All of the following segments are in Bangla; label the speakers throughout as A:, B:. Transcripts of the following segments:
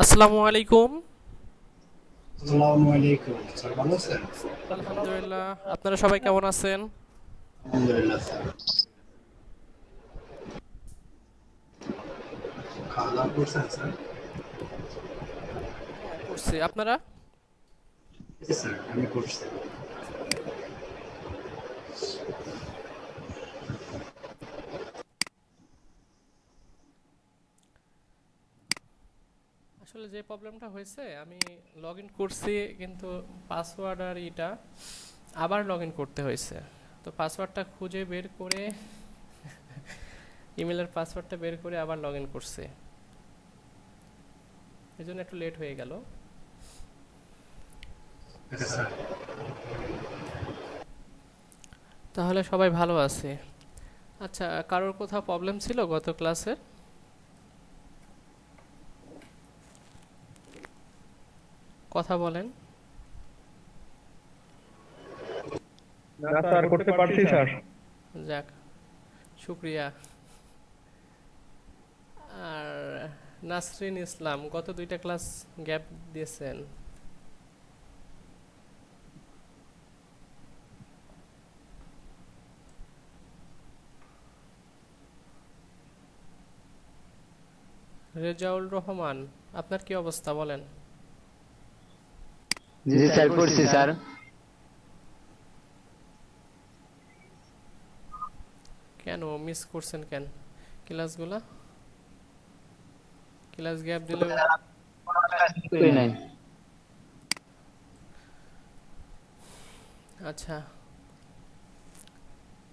A: আসসালামু আলাইকুম।
B: আসসালামু আলাইকুম স্যার, ভালো আছেন?
A: আলহামদুলিল্লাহ, আপনারা সবাই কেমন আছেন?
B: আলহামদুলিল্লাহ স্যার। খাওয়া দাওয়া করছেন স্যার?
A: হ্যাঁ, করছি। আপনারা?
B: জি স্যার, আমি করছি।
A: আসলে যে প্রবলেমটা হয়েছে, আমি লগ ইন করছি কিন্তু পাসওয়ার্ড আর এটা আবার লগ ইন করতে হয়েছে। তো পাসওয়ার্ডটা খুঁজে বের করে ইমেলের পাসওয়ার্ডটা বের করে আবার লগ ইন করছি। এই জন্য একটু লেট হয়ে গেল।
B: আচ্ছা স্যার।
A: তাহলে সবাই ভালো আছে? আচ্ছা, কারোর কোথাও প্রবলেম ছিল গত ক্লাসের? কথা বলেন।
C: না স্যার, করতে পারছি স্যার।
A: যাক, শুক্রিয়া। আর নাসরিন ইসলাম গত দুইটা ক্লাস গ্যাপ দিয়েছেন। রেজাউল রহমান, আপনার কি অবস্থা বলেন?
D: জি স্যার, পড়ছি স্যার।
A: কেন মিস করছেন কেন ক্লাসগুলা? ক্লাস গ্যাপ দিলে?
D: করি নাই।
A: আচ্ছা,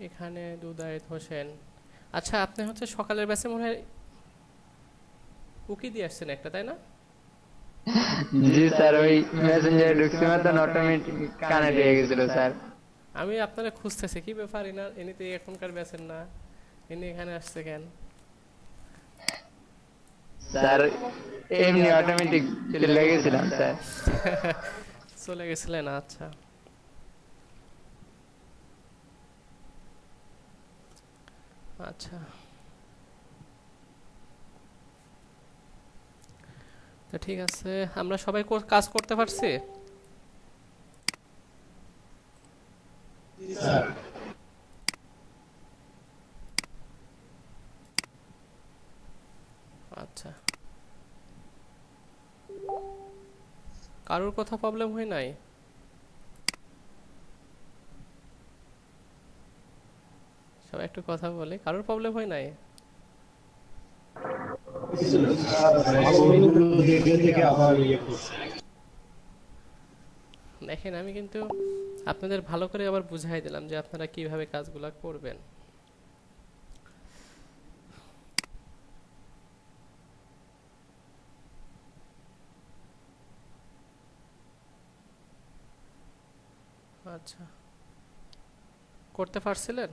A: এখানে দুদায়েত হোসেন। আচ্ছা, আপনি হচ্ছে সকালের ব্যাচে মনে হয় উকি দিয়ে আসছেন একটা, তাই না?
D: জি স্যার, ওই মেসেঞ্জারে ঢুকছি মতন অটোমেটিক কানেক্ট হয়ে গেছিল স্যার।
A: আমি আপনারা খুঁজতেছি, কি ব্যাপার, এনা এনিতে এখনকার ব্যাচের না, এনে এখানে আসছে কেন?
D: স্যার এমনি অটোমেটিক চলে গেছিলাম স্যার।
A: চলে গেছিলেন, আচ্ছা। আচ্ছা, তো ঠিক আছে, আমরা সবাই কাজ করতে পারছি।
B: জি স্যার।
A: আচ্ছা, কারোর কথা প্রবলেম হয় নাই? সবাই একটু কথা বলে, কারোর প্রবলেম হয় নাই?
B: কিছু না স্যার, বইগুলো দেখে দেখে আবার ইয়ে করছে।
A: দেখেন, আমি কিন্তু আপনাদের ভালো করে আবার বুঝাই দিলাম যে আপনারা কিভাবে কাজগুলো করবেন। আচ্ছা, করতে পারছিলেন?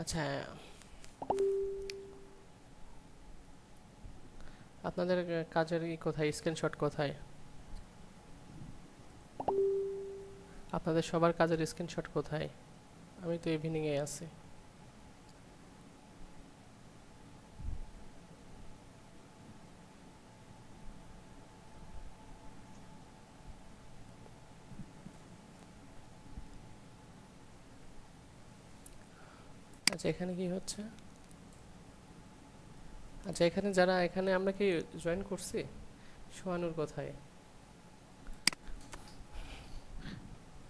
A: আচ্ছা, আপনাদের কাজের কোথায়, স্ক্রিনশট কোথায়? আপনাদের সবার কাজের স্ক্রিনশট কোথায়? আমি তো ইভিনিংয়ে আছি। আচ্ছা, এখানে কি হচ্ছে? আচ্ছা, এখানে যারা, এখানে আমরা কি জয়েন করছি? সোহানুর কোথায়?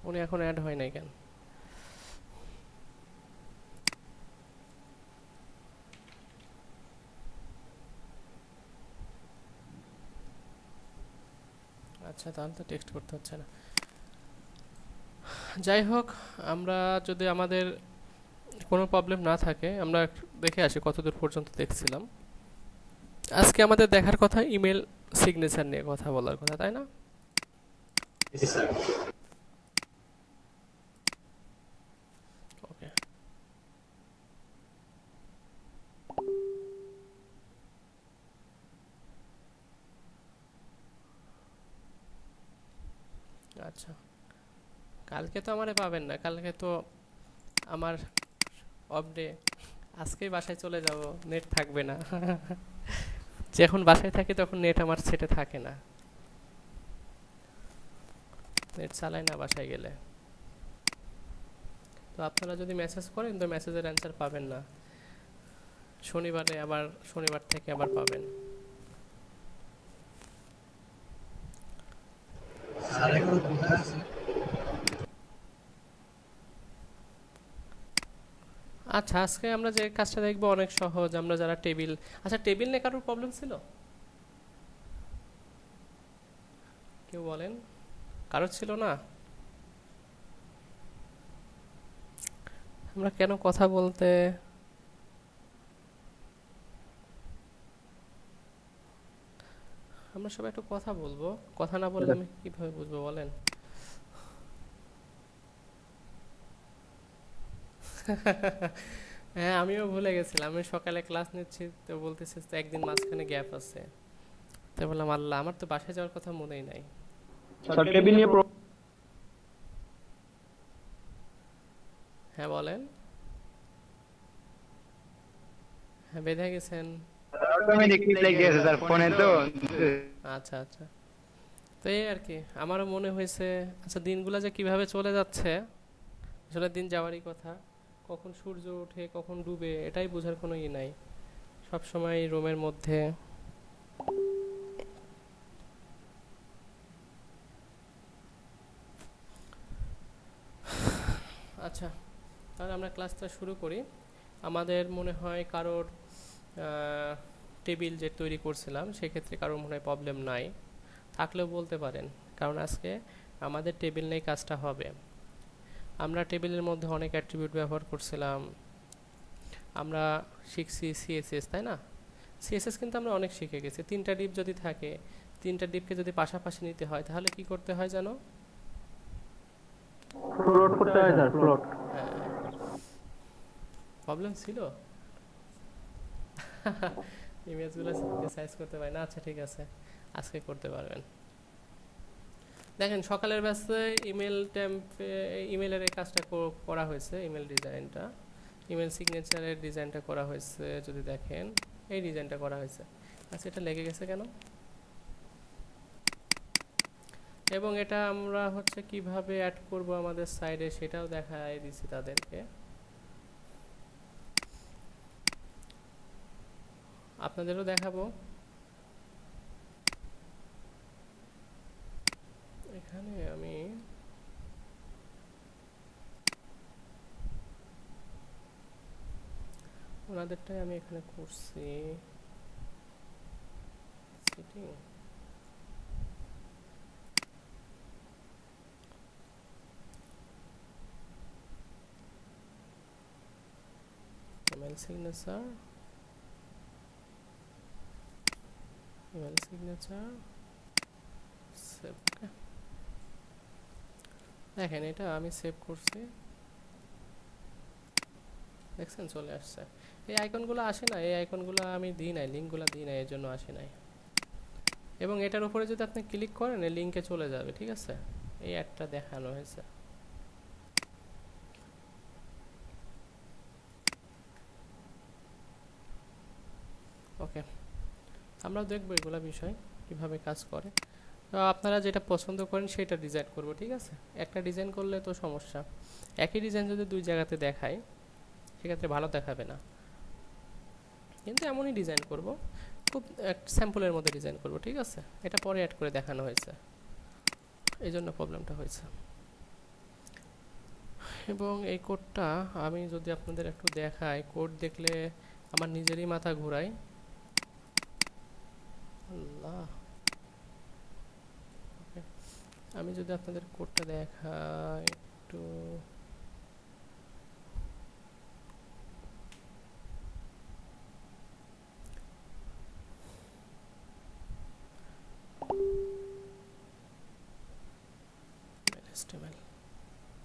A: উনি এখন অ্যাড হয় নাই কেন? আচ্ছা, তাহলে তো টেক্সট করতে হচ্ছে না। যাই হোক, আমরা যদি আমাদের কোনো প্রবলেম না থাকে, আমরা দেখে আসি কতদূর পর্যন্ত দেখছিলাম। আজকে আমাদের দেখার কথা ইমেল সিগনেচার নিয়ে কথা বলার কথা, তাই না?
B: জি স্যার।
A: ওকে, আচ্ছা। কালকে তো আমারে পাবেন না, কালকে তো আমার অফ ডে, আজকেই বাসায় চলে যাব, নেট থাকবে না। যখন বাসায় থাকি তখন নেট আমার সেটে থাকে না, নেট চালাই না বাসায় গেলে। তো আপনারা যদি মেসেজ করেন তো মেসেজের অ্যান্সার পাবেন না, শনিবারে আবার শনিবার থেকে আবার পাবেন।
B: স্যার এখন কোথায় আছে?
A: আচ্ছা, আজকে আমরা যে কাজটা দেখবো অনেক সহজ। আমরা যারা টেবিল, আচ্ছা টেবিল নিয়ে কারোর প্রবলেম ছিল কেউ বলেন? কারোর ছিল না? আমরা কেন কথা বলতে, আমরা সবাই একটু কথা বলবো, কথা না বললে আমি কিভাবে বুঝবো বলেন? হ্যাঁ আমিও ভুলে গেছিলাম, আমি সকালে ক্লাস নিচ্ছি তো বলতেছি তো একদিন মাঝখানে গ্যাপ আছে, তো বললাম আল্লাহ আমার তো বাসায় যাওয়ার কথা মনেই নাই।
C: স্যার টেবিল নিয়ে
A: হ্যাঁ বলেন। হ্যাঁ বেঁধে গেছেন।
D: অটোমেটিক রিপ্লাই গেছে স্যার ফোনে তো।
A: আচ্ছা আচ্ছা, তো এই আর কি আমারও মনে হয়েছে। আচ্ছা দিনগুলো যে কিভাবে চলে যাচ্ছে, আসলে দিন যাওয়ারই কথা, কখন সূর্য ওঠে কখন ডুবে এটাই বোঝার কোনো ই নাই, সব সময় রুমের মধ্যে। আচ্ছা তাহলে আমরা ক্লাসটা শুরু করি। আমাদের মনে হয় কারোর টেবিল যে তৈরি করছিলাম সেক্ষেত্রে কারোর মনে হয় প্রবলেম নাই, থাকলেও বলতে পারেন, কারণ আজকে আমাদের টেবিল নিয়ে কাজটা হবে। আমরা টেবিলের মধ্যে অনেক অ্যাট্রিবিউট ব্যবহার করছিলাম, আমরা শিখছি সিএসএস, তাই না? সিএসএস কিন্তু আমরা অনেক শিখে গেছি। 3টা ডিপ যদি থাকে, 3টা ডিপকে যদি পাশাপাশি নিতে হয় তাহলে কি করতে হয় জানো?
C: ফ্লোট করতে হয় স্যার, ফ্লোট।
A: হ্যাঁ, প্রবলেম ছিল। ইমেজগুলো সাইজ করতে পারি না। আচ্ছা ঠিক আছে, আজকে করতে পারবেন। দেখেন সকালের ব্যাচে ইমেলের এই কাজটা করা হয়েছে, ইমেল ডিজাইনটা, ইমেল সিগনেচারের ডিজাইনটা করা হয়েছে। যদি দেখেন এই ডিজাইনটা করা হয়েছে। আচ্ছা এটা লেগে গেছে কেন? এবং এটা আমরা হচ্ছে কিভাবে অ্যাড করব আমাদের সাইডে সেটাও দেখাই দিছি তাদেরকে। আপনাদেরও দেখাবো। এখানে আমি ওনাদেরটাই আমি এখানে করছি setting. Email signature, email signature save. দেখেন এটা আমি সেভ করছি, দেখছেন চলে আসছে। এই আইকনগুলো আসে না, এই আইকনগুলো আমি দিই নাই, লিঙ্কগুলো দিই নাই, এর জন্য আসে নাই। এবং এটার উপরে যদি আপনি ক্লিক করেন এই লিঙ্কে চলে যাবে, ঠিক আছে? এই অ্যাডটা দেখানো হয়েছে। ওকে, আমরা দেখবো এগুলা বিষয় কিভাবে কাজ করে। তো আপনারা যেটা পছন্দ করেন সেটা ডিজাইন করব, ঠিক আছে? একটা ডিজাইন করলে তো সমস্যা, একই ডিজাইন যদি দুই জায়গাতে দেখায় সেক্ষেত্রে ভালো দেখাবে না, কিন্তু এমনই ডিজাইন করব, খুব স্যাম্পলের মধ্যে ডিজাইন করব, ঠিক আছে? এটা পরে অ্যাড করে দেখানো হয়েছে, এই জন্য প্রবলেমটা হয়েছে। এবং এই কোডটা আমি যদি আপনাদের একটু দেখাই, কোড দেখলে আমার নিজেরই মাথা ঘোরায়। আল্লাহ, আমি যদি আপনাদের কোডটা দেখাই একটু,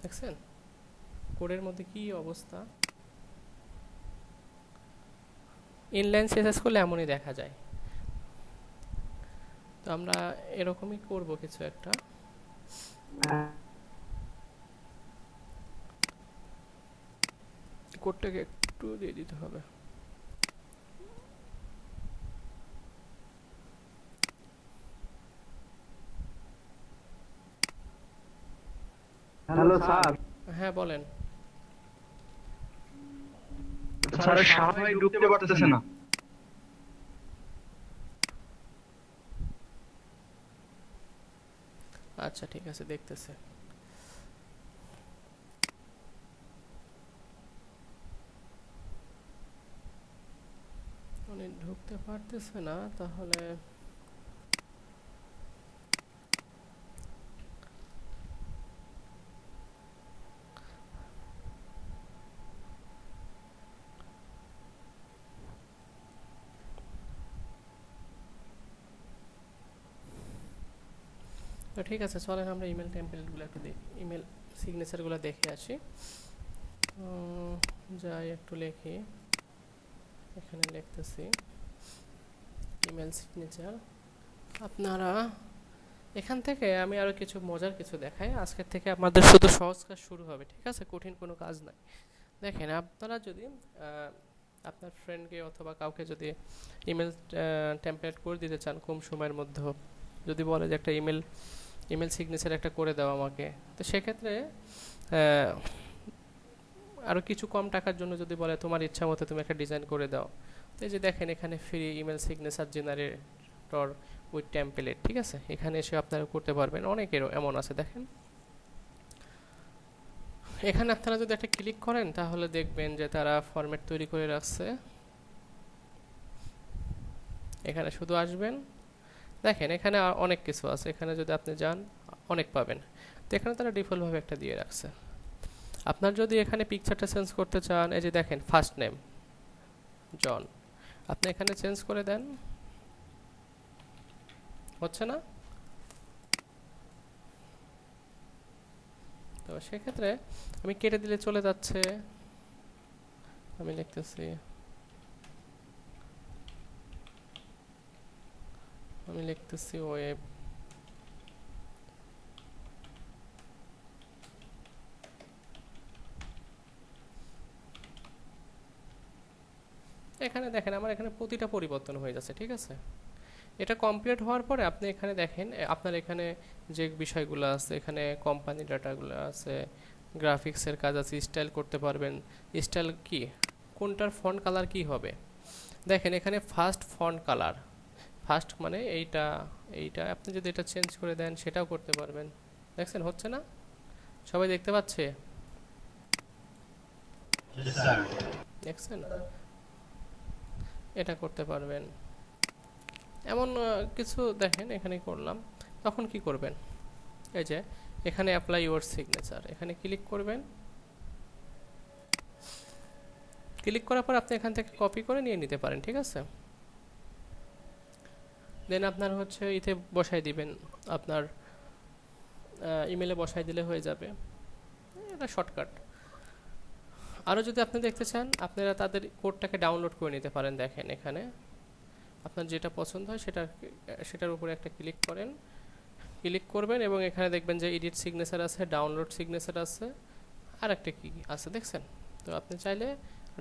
A: দেখছেন কোডের মধ্যে কি অবস্থা? ইনলাইন সিএসএস করলে এমনই দেখা যায়। তো আমরা এরকমই করব কিছু একটা। কোডটাকে একটু দিয়ে দিতে হবে।
C: Hello sir.
A: হ্যাঁ বলেন।
C: স্যার সবাই ঢুকতে পারতেছে না।
A: আচ্ছা ঠিক আছে, দেখতেছে। উনি ঢুকতে পারতেছে না, তাহলে তো ঠিক আছে, চলেন আমরা ইমেল টেমপ্লেটগুলো একটু দেখি, ইমেল সিগনেচারগুলো দেখে আসি। যাই একটু লিখি, এখানে লিখতেছি ইমেল সিগনেচার। আপনারা এখান থেকে আমি আরও কিছু মজার কিছু দেখাই। আজকের থেকে আমাদের শুধু সহজ কাজ শুরু হবে, ঠিক আছে? কঠিন কোনো কাজ নাই। দেখেন, আপনারা যদি আপনার ফ্রেন্ডকে অথবা কাউকে যদি ইমেল টেমপ্লেট করে দিতে চান কম সময়ের মধ্যে, যদি বলে যে একটা ইমেল সিগনেচার একটা করে দাও আমাকে, তো সেক্ষেত্রে আরও কিছু কম টাকার জন্য যদি বলে তোমার ইচ্ছা মতো তুমি একটা ডিজাইন করে দাও, তো এই যে দেখেন এখানে free email signature generator with template, ঠিক আছে? এখানে এসে আপনারা করতে পারবেন। অনেকেরও এমন আছে, দেখেন এখানে আপনারা যদি একটা ক্লিক করেন তাহলে দেখবেন যে তারা ফরম্যাট তৈরি করে রাখছে। এখানে শুধু আসবেন, দেখেন এখানে অনেক কিছু আছে, এখানে যদি আপনি যান অনেক পাবেন। তো এখানে তারা ডিফল্টভাবে একটা দিয়ে রাখছে। আপনার যদি এখানে পিকচারটা চেঞ্জ করতে চান, এই যে দেখেন ফার্স্ট নেম জন, আপনি এখানে চেঞ্জ করে দেন, হচ্ছে না? তো সেক্ষেত্রে আমি কেটে দিলে চলে যাচ্ছে। আমি লিখতেছি, ওয়েব। এখানে দেখেন আমার এখানে প্রতিটা পরিবর্তন হয়ে যাচ্ছে, ঠিক আছে? এটা কমপ্লিট হওয়ার পরে আপনি এখানে দেখেন আপনার এখানে যে বিষয়গুলো আছে, এখানে কোম্পানি ডাটাগুলো আছে, গ্রাফিক্সের কাজ আছে, স্টাইল করতে পারবেন। স্টাইল কি, কোনটার ফন্ট কালার কি হবে, দেখেন এখানে ফার্স্ট ফন্ট কালার, ফার্স্ট মানে এইটা আপনি যদি এটা চেঞ্জ করে দেন সেটাও করতে পারবেন। দেখছেন হচ্ছে না? সবাই দেখতে পাচ্ছে? দেখছেন? এটা করতে পারবেন। এমন কিছু দেখেন এখানে করলাম। তখন কি করবেন, এই যে এখানে অ্যাপ্লাই ইউর সিগনেচার, এখানে ক্লিক করবেন। ক্লিক করার পর আপনি এখান থেকে কপি করে নিয়ে নিতে পারেন, ঠিক আছে? দেন আপনার হচ্ছে ইতে বসাই দিবেন, আপনার ইমেলে বসাই দিলে হয়ে যাবে। এটা শর্টকাট। আরও যদি আপনি দেখতে চান, আপনারা তাদের কোডটাকে ডাউনলোড করে নিতে পারেন। দেখেন এখানে আপনার যেটা পছন্দ হয় সেটার উপরে একটা ক্লিক করবেন এবং এখানে দেখবেন যে এডিট সিগনেচার আছে, ডাউনলোড সিগনেচার আছে, আর একটা কি আছে দেখছেন? তো আপনি চাইলে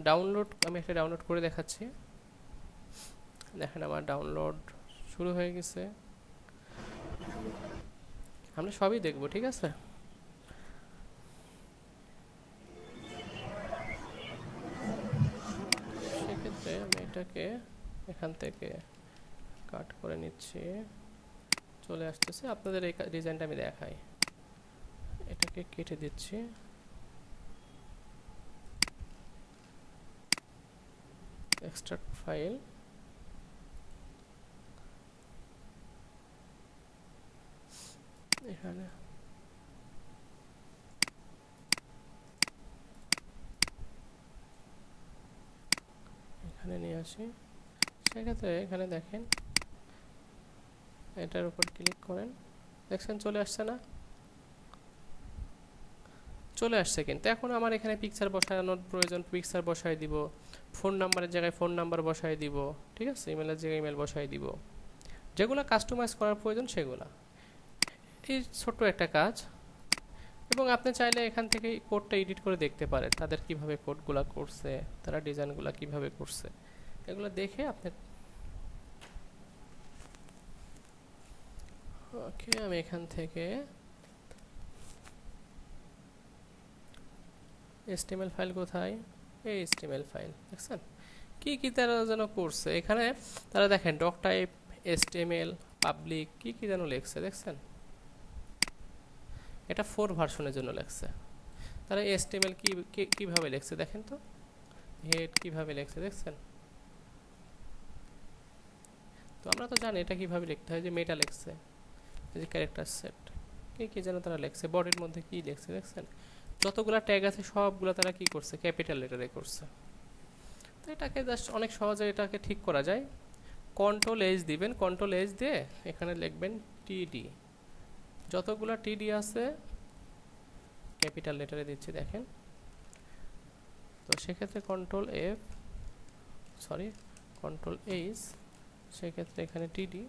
A: ডাউনলোড, আমি একটা ডাউনলোড করে দেখাচ্ছি। দেখেন আমার ডাউনলোড শুরু হয়ে গেছে। আমরা সবই দেখব, ঠিক আছে? সেক্ষেত্রে আমি এটাকে এখান থেকে কাট করে নিচ্ছি, চলে আসতেছে। আপনাদের এই ডিজাইনটা আমি দেখাই, এটাকে কেটে দিচ্ছি, এক্সট্রাক্ট ফাইল, এখানে নিয়ে আসি। সেক্ষেত্রে এখানে দেখেন এটার উপর ক্লিক করেন, দেখছেন চলে আসছে না? চলে আসছে। কিন্তু এখন আমার এখানে পিকচার বসানোর প্রয়োজন, পিকচার বসাই দিব, ফোন নাম্বারের জায়গায় ফোন নাম্বার বসাই দিব, ঠিক আছে? ইমেলের জায়গায় ইমেল বসাই দিব, যেগুলো কাস্টমাইজ করার প্রয়োজন সেগুলা। এই ছোট্ট একটা কাজ। এবং আপনি চাইলে এখান থেকে কোডটা এডিট করে দেখতে পারেন তাদের কিভাবে কোডগুলো করছে, তারা ডিজাইনগুলো কিভাবে করছে, এগুলো দেখে আপনি ওকে। আমি এখান থেকে HTML ফাইল কোথায়, এই HTML ফাইল দেখছেন কি কি তারা যেন করছে এখানে। তারা দেখেন ডক টাইপ, HTML, পাবলিক কি কি যেন লিখছে দেখছেন। এটা 4 ভার্সনের জন্য লিখছে। তারা HTML কিভাবে লিখছে দেখেন তো, হেড কিভাবে লিখছে দেখছেন। তো আমরা তো জানি এটা কিভাবে লিখতে হয়, যে মেটা লিখছে, এই যে ক্যারেক্টার সেট কি কি যেন তারা লিখছে, বডির মধ্যে কি লিখছে দেখছেন। যতগুলা ট্যাগ আছে সবগুলো তারা কি করছে, ক্যাপিটাল লেটারে করছে। তো এটাকে জাস্ট অনেক সহজে এটাকে ঠিক করা যায়। কন্ট্রোল এইচ দিবেন, কন্ট্রোল এইচ দিয়ে এখানে লিখবেন টিডি, যতগুলা টিডি আছে ক্যাপিটাল লেটারে দিচ্ছি দেখেন। তো সেক্ষেত্রে কন্ট্রোল এইচ, সেক্ষেত্রে এখানে টিডি,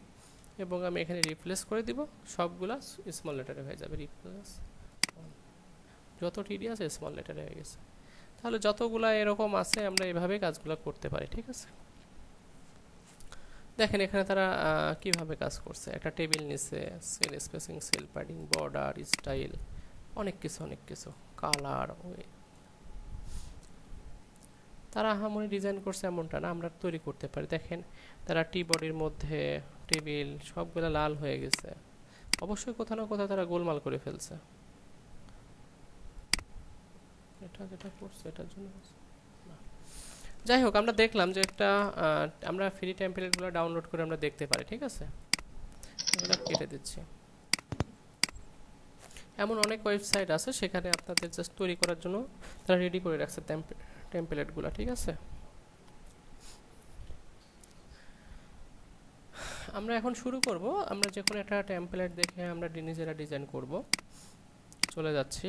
A: এবং আমি এখানে রিপ্লেস করে দিব, সবগুলা স্মল লেটারে হয়ে যাবে। রিপ্লেস যত টিডি আছে স্মল লেটারে হয়ে গেছে। তাহলে যতগুলা এরকম আছে আমরা এভাবে কাজগুলো করতে পারি, ঠিক আছে। দেখেন এখানে তারা কিভাবে কাজ করছে, একটা টেবিল নিছে, sell spacing, sell padding, border, style, অনেক কিছু কালার। তারা আহামরি ডিজাইন করছে এমনটা না, আমরা তৈরি করতে পারি। দেখেন তারা টি বডির মধ্যে টেবিল সবগুলা লাল হয়ে গেছে, অবশ্যই কোথাও না কোথাও তারা গোলমাল করে ফেলছে। এটা যেটা করছে এটার জন্য না। যাই হোক, আমরা দেখলাম যে একটা আমরা ফ্রি টেমপ্লেটগুলো ডাউনলোড করে আমরা দেখতে পারি, ঠিক আছে। এগুলো কেটে দিচ্ছি। এমন অনেক ওয়েবসাইট আছে সেখানে আপনাদের জাস্ট তৈরি করার জন্য তারা রেডি করে রাখছে টেমপ্লেটগুলো, ঠিক আছে। আমরা এখন শুরু করব। আমরা যে কোনো একটা টেমপ্লেট দেখে আমরা নিজেরা ডিজাইন করব। চলে যাচ্ছি,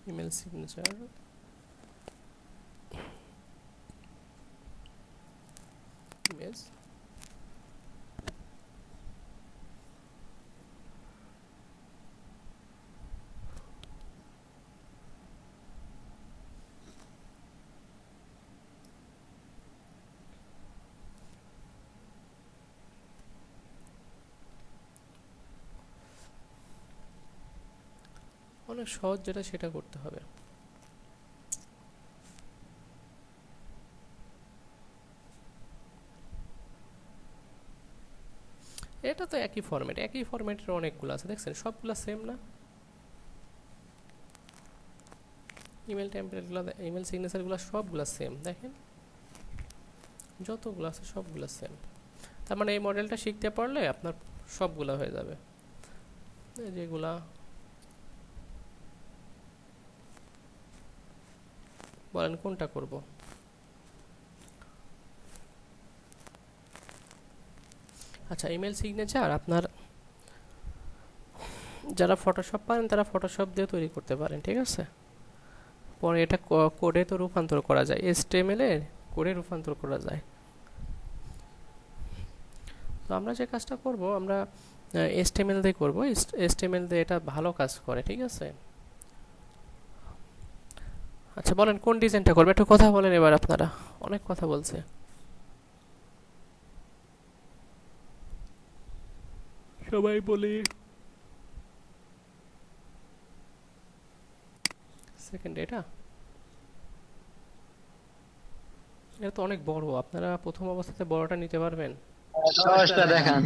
A: ইমেল সিগনেচার, ইমেজ, অনেক সহজ যেটা সেটা করতে হবে। এটা তো একই ফরম্যাট, একই ফরম্যাটের অনেকগুলো আছে দেখছেন, সবগুলো সেম না। ইমেল টেমপ্লেটগুলো, ইমেল সিগনেচারগুলো সবগুলো সেম দেখেন, যতগুলো আছে সবগুলো সেম। তার মানে এই মডেলটা শিখতে পারলে আপনার সবগুলো হয়ে যাবে। যেগুলা বলেন কোনটা করব। আচ্ছা, ইমেল সিগনেচার আপনার যারা ফটোশপ পারেন তারা ফটোশপ দিয়ে তৈরি করতে পারেন, ঠিক আছে। পরে এটা কোডে তো রূপান্তর করা যায়, HTML এর কোডে রূপান্তর করা যায়। তো আমরা যে কাজটা করব, আমরা HTML দিয়ে করব। HTML দিয়ে এটা ভালো কাজ করে, ঠিক আছে। আচ্ছা বলেন কোন ডিজাইনটা করবে, একটু কথা বলেন এবার। আপনারা অনেক কথা বলছে, সবাই বলি। সেকেন্ড এটা তো অনেক বড়, আপনারা প্রথম অবস্থাতে বড়টা নিতে পারবেন।
D: সহজটা দেখান।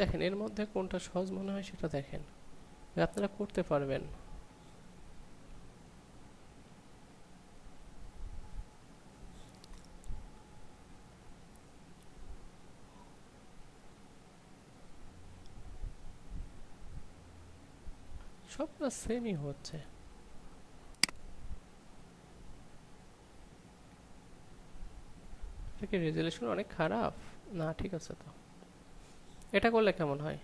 A: দেখেন এর মধ্যে কোনটা সহজ মনে হয় সেটা দেখেন, আপনারা করতে পারবেন। সবটা সেমই হচ্ছে। এটা কি রেজুলেশন অনেক খারাপ? না ঠিক আছে তো, এটা করলে কেমন হয়?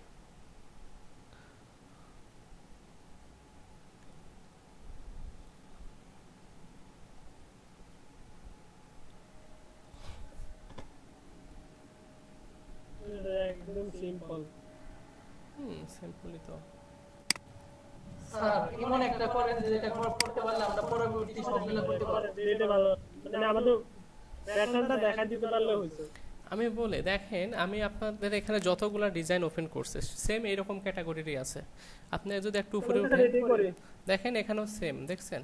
E: একদম সিম্পল।
A: সিম্পলি তো।
F: স্যার এমন একটা করেন যেটা করতে পারলে আমরা পরবর্তী সবগুলো করতে পারবো।
E: এটা ভালো, মানে আমাদের প্যাটার্নটা দেখা দিতে পারলে হইছে।
A: আমি বলে দেখেন, আমি আপনাদের এখানে যতগুলা ডিজাইন ওপেন করছে সেম এইরকম ক্যাটাগরিরই আছে। আপনি যদি একটু উপরে উঠেন
E: এটাই করি।
A: দেখেন এখানেও সেম, দেখছেন?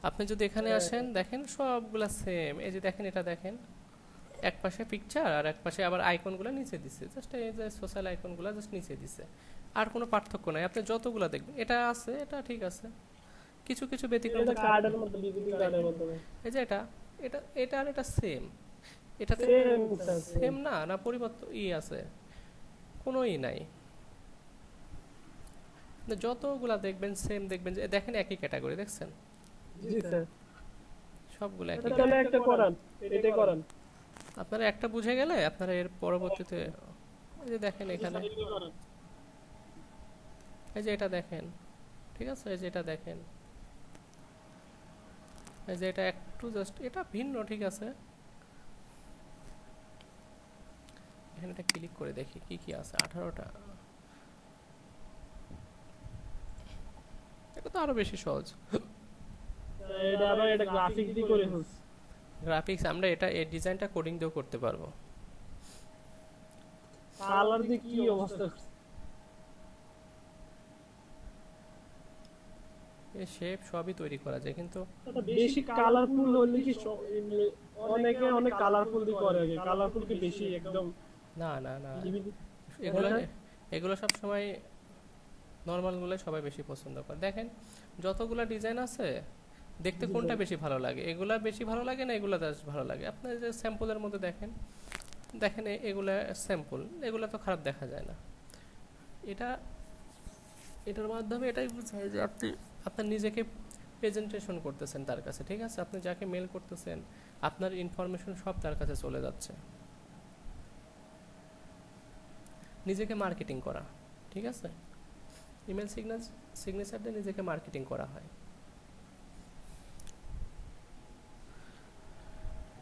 A: আপনি যদি এখানে আসেন দেখেন সবগুলা সেম। এই যে দেখেন, এটা দেখেন, এক পাশে পিকচার আর এক পাশে আবার আইকনগুলো নিচে দিছে, জাস্ট এই যে সোশ্যাল আইকনগুলো জাস্ট নিচে দিছে, আর কোনো পার্থক্য নাই। আপনি যতগুলা দেখবেন এটা আছে, এটা ঠিক আছে, কিছু কিছু ব্যতিক্রম
E: এটা কার্ডের মধ্যে, ভিজিটিং কার্ডের মধ্যে।
A: এই যে এটা এটা এটা আর এটা সেম, এটা সেম না, না পরিবর্তন আছে, কোনো নাই। যতগুলা দেখবেন সেম দেখবেন, যে দেখেন একই ক্যাটাগরি, দেখছেন?
E: জি স্যার,
A: সবগুলো একই।
E: এটা তাহলে একটা করান, এটাই করান।
A: আপনারা একটা বুঝে গেলে আপনারা এর পরবর্তীতে এই যে দেখেন এখানে, এই যে এটা দেখেন, ঠিক আছে? এই যে এটা দেখেন, এই যে এটা একটু জাস্ট এটা ভিন্ন, ঠিক আছে? এখানে এটা ক্লিক করে দেখি কি কি আছে। 18টা, এটা তো আরো বেশি সহজ।
E: এটা আবার এটা গ্রাফিক্স দিয়ে করে হচ্ছে।
A: গ্রাফিক্স আমরা এটা এই ডিজাইনটা কোডিং দিয়েও করতে পারবো।
E: কালার দিয়ে কি অবস্থা?
A: এই শেপ সবই তৈরি করা যায়, কিন্তু
E: এটা বেশি কালারফুল হলে কি অনেকে অনেক কালারফুল দিয়ে করে, আগে কালারফুল কি বেশি একদম
A: না না না, এগুলো এগুলো সব সময় নরমাল গুলো সবাই বেশি পছন্দ করে। দেখেন যতগুলা ডিজাইন আছে, দেখতে কোনটা বেশি ভালো লাগে? এগুলা বেশি ভালো লাগে না এগুলা জাস্ট ভালো লাগে? আপনি যে স্যাম্পলের মধ্যে দেখেন, দেখেন এগুলা স্যাম্পল, এগুলা তো খারাপ দেখা যায় না। এটা এটার মাধ্যমে এটাই বোঝায় যে আপনি আপনার নিজেকে প্রেজেন্টেশন করতেছেন তার কাছে, ঠিক আছে? আপনি যাকে মেল করতেছেন আপনার ইনফরমেশন সব তার কাছে চলে যাচ্ছে। নিজেকে মার্কেটিং করা, ঠিক আছে? ইমেল সিগনেচার দিয়ে নিজেকে মার্কেটিং করা হয়।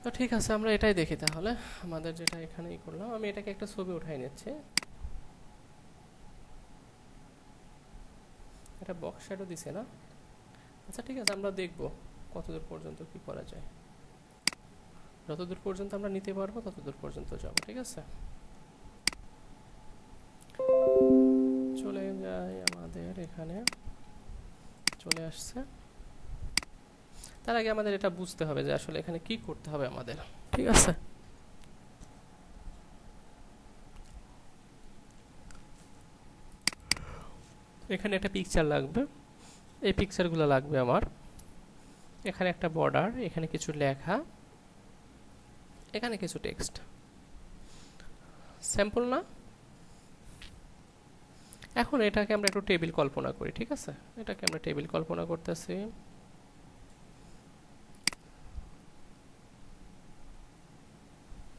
A: তো ঠিক আছে, আমরা এটাই দেখি তাহলে। আমাদের যেটা এখানেই করলাম, আমি এটাকে একটা ছবি উঠাই নিচ্ছি। এটা বক্স শ্যাডো দিছে না? আচ্ছা ঠিক আছে, আমরা দেখব কতদূর পর্যন্ত কি করা যায়। যতদূর পর্যন্ত আমরা নিতে পারবো ততদূর পর্যন্ত যাব, ঠিক আছে? চলে যাই, আমাদের এখানে চলে আসছে। তার আগে আমাদের এটা বুঝতে হবে যে আসলে এখানে কি করতে হবে আমাদের, ঠিক আছে? এখানে একটা পিকচার লাগবে, এই পিকচারগুলো লাগবে আমার। এখানে একটা বর্ডার, এখানে কিছু লেখা, এখানে কিছু টেক্সট। স্যাম্পল না? এখন এটাকে আমরা একটু টেবিল কল্পনা করি, ঠিক আছে? এটাকে আমরা টেবিল কল্পনা করতেছি।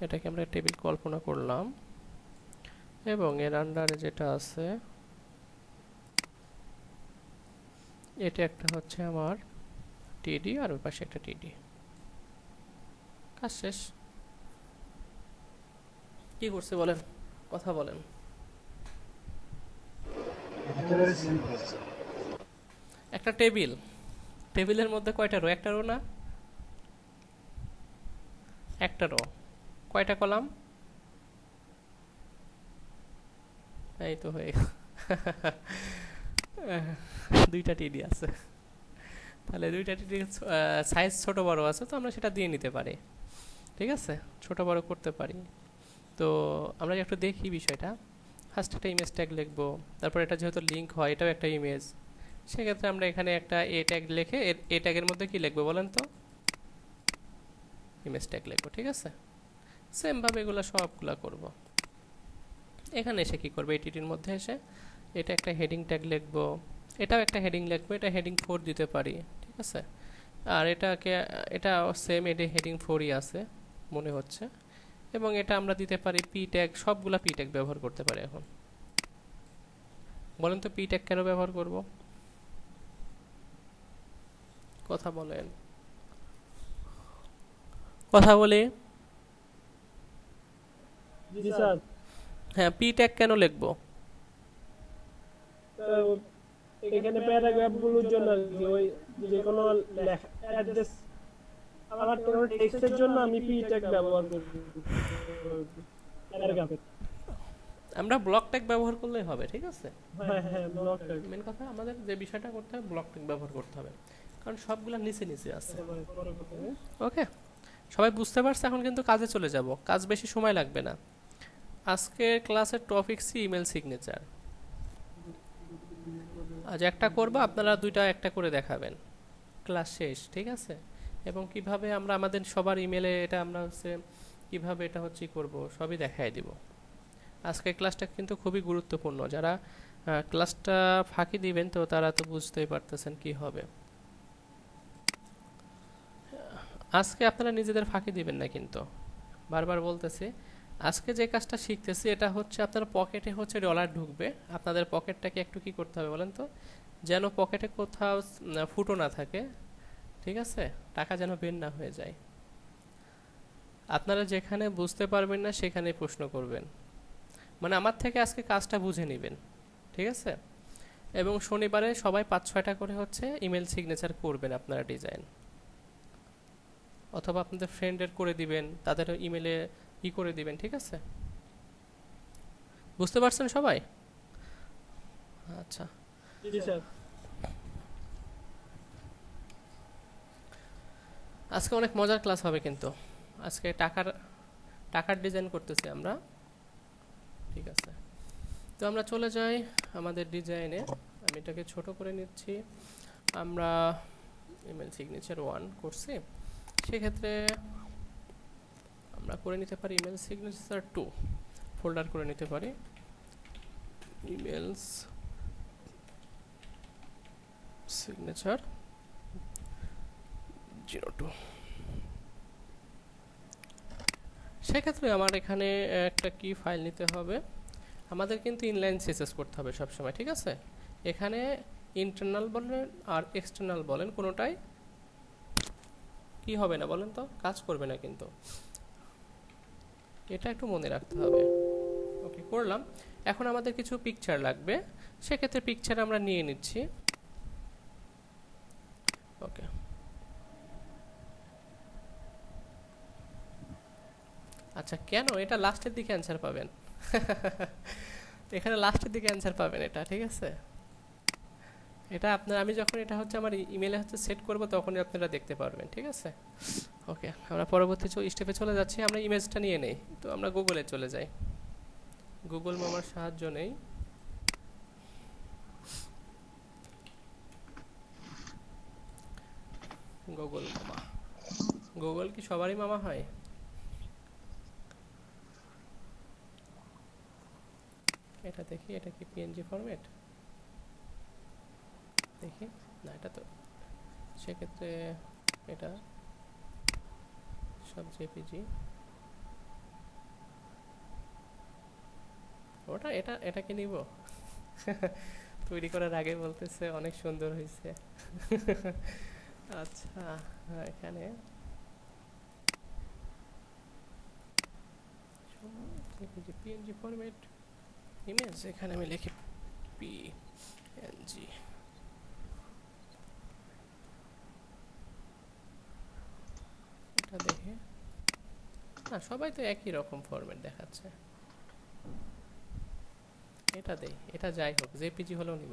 A: এটাকে আমরা টেবিল কল্পনা করলাম, এবং এর আন্ডারে যেটা আছে এটা একটা হচ্ছে আমার টিডি, আর ওই পাশে একটা টিডি। কাজ শেষ। কি করছে বলেন, কথা বলেন।
B: একেবারে সিম্পল।
A: একটা টেবিল, টেবিলের মধ্যে কয়টা রো? একটা রো না? একটা রো, কয়টা কলাম? এই তো হয়ে দুইটা টিডি আছে, তাহলে দুইটা টিডি সাইজ ছোট বড় আছে, তো আমরা সেটা দিয়ে নিতে পারি, ঠিক আছে? ছোট বড় করতে পারি। তো আমরা একটু দেখি বিষয়টা। ফার্স্ট একটা ইমেজ ট্যাগ লিখবো, তারপর এটা যেহেতু লিঙ্ক হয় এটাও একটা ইমেজ, সেক্ষেত্রে আমরা এখানে একটা এ ট্যাগ লিখে এ ট্যাগের মধ্যে কি লিখবো বলেন তো? ইমেজ ট্যাগ লিখবো, ঠিক আছে? সেম ভাবে এগুলো সবগুলা করব। এখানে এসে কি করবো? এটিটির মধ্যে এসে এটা একটা হেডিং ট্যাগ লিখবো, এটাও একটা হেডিং লিখবো, এটা হেডিং 4 দিতে পারি, ঠিক আছে? আর এটাকে এটা সেম, এটি হেডিং 4ই আছে মনে হচ্ছে। এবং এটা আমরা দিতে পারি পি ট্যাগ, সবগুলা পি ট্যাগ ব্যবহার করতে পারি। এখন বলেন তো পি ট্যাগ কেন ব্যবহার করব? কথা বলেন, কথা বলে।
E: জি স্যার।
A: হ্যাঁ, পি ট্যাগ কেন লিখবো?
E: তো এখানে প্যারাগ্রাফ গুলোর জন্য আর কি, ওই যে কোনো লেখা অ্যাড্রেস আমার কোনো টেক্সটের জন্য আমি পি ট্যাগ ব্যবহার করব প্যারাগ্রাফে।
A: আমরা ব্লক ট্যাগ ব্যবহার করলেই হবে, ঠিক আছে?
E: হ্যাঁ হ্যাঁ, ব্লক ট্যাগ
A: মেন কথা আমাদের যে বিষয়টা করতে হবে, ব্লক ট্যাগ ব্যবহার করতে হবে, কারণ সবগুলা নিচে নিচে আছে। ওকে, সবাই বুঝতে পারছে? এখন কিন্তু কাজে চলে যাব, কাজ বেশি সময় লাগবে না। আজকের ক্লাসের টপিক সি ইমেল সিগনেচার। আজ একটা করব, আপনারা দুইটা একটা করে দেখাবেন, ক্লাস শেষ, ঠিক আছে? এবং কিভাবে আমরা আমাদের সবার ইমেলে এটা আমরা হচ্ছে কিভাবে এটা হচ্ছে করব সবই দেখাই দিব। আজকের ক্লাসটা কিন্তু খুবই গুরুত্বপূর্ণ, যারা ক্লাসটা ফাঁকি দিবেন তো তারা তো বুঝতেই পারতেছেন কি হবে। আজকে আপনারা নিজেদের ফাঁকি দিবেন না কিন্তু, বারবার বলতেছি। আজকে যে কাজটা শিখতেছি এটা হচ্ছে আপনার পকেটে হচ্ছে ডলার ঢুকবে, আপনাদের পকেটটাকে একটু কি করতে হবে বলেন তো, যেন পকেটে কোথাও ফুটো না থাকে, ঠিক আছে? টাকা যেন বের না হয়ে যায়। আপনারা যেখানে বুঝতে পারবেন না সেখানে প্রশ্ন করবেন, মানে আমার থেকে আজকে কাজটা বুঝে নেবেন, ঠিক আছে? এবং শনিবারে সবাই 5-6টা করে হচ্ছে ইমেল সিগনেচার করবেন আপনারা ডিজাইন, অথবা আপনাদের ফ্রেন্ডের করে দিবেন, তাদের ইমেলে ই করে দিবেন, ঠিক আছে? বুঝতে পারছেন সবাই? আচ্ছা,
E: জি স্যার।
A: আজকে অনেক মজার ক্লাস হবে কিন্তু। আজকে টাকার ডিজাইন করতেছি আমরা, ঠিক আছে? তো আমরা চলে যাই আমাদের ডিজাইনে। আমি এটাকে ছোট করে নিচ্ছি। আমরা ইমেল সিগনেচার 1 করছি, সেক্ষেত্রে আমরা করে নিতে পারি ইমেল সিগনেচার 2, ফোল্ডার করে নিতে পারি ইমেলস সিগনেচার 02। সেক্ষেত্রে আমার এখানে একটা কি ফাইল নিতে হবে, আমাদের কিন্তু ইনলাইন সিএসএস করতে হবে সব সময়, ঠিক আছে? এখানে ইন্টারনাল বলেন আর এক্সটার্নাল বলেন, কোনোটাই কি হবে না বলেন তো, কাজ করবে না কিন্তু, এটা একটু মনে রাখতে হবে। ওকে, করলাম। এখন আমাদের কিছু পিকচার লাগবে, সেক্ষেত্রে পিকচার আমরা নিয়ে নিচ্ছি। ওকে, আচ্ছা, কেন এটা লাস্টের দিকে অ্যান্সার পাবেন? এখানে লাস্টের দিকে অ্যান্সার পাবেন এটা, ঠিক আছে? এটা আপনার, আমি যখন এটা হচ্ছে আমার ইমেলে হচ্ছে সেট করব তখনই আপনারা দেখতে পারবেন, ঠিক আছে? ওকে, আমরা পরবর্তী স্টেপে চলে যাচ্ছি। আমরা ইমেজটা নিয়ে নেই, তো আমরা গুগলে চলে যাই, গুগল মামার সাহায্য নেই। গুগল মামা, গুগল কি সবারই মামা হয়? এটা দেখি, এটা কি পিএনজি ফরম্যাট? দেখি, না এটা তো, সেক্ষেত্রে এটা সব জেপিজি। ওটা এটাকে নিব? তৈরি করার আগে বলতেছে অনেক সুন্দর হয়েছে। আচ্ছা, এখানে পিএনজি ফরম্যাট ইমেজ, এখানে আমি লিখি পিএনজি। এটা দেখে না, সবাই তো একই রকম ফরম্যাট দেখাচ্ছে। এটা দেই, এটা যাই হোক, জেপিজি হলেও নিব,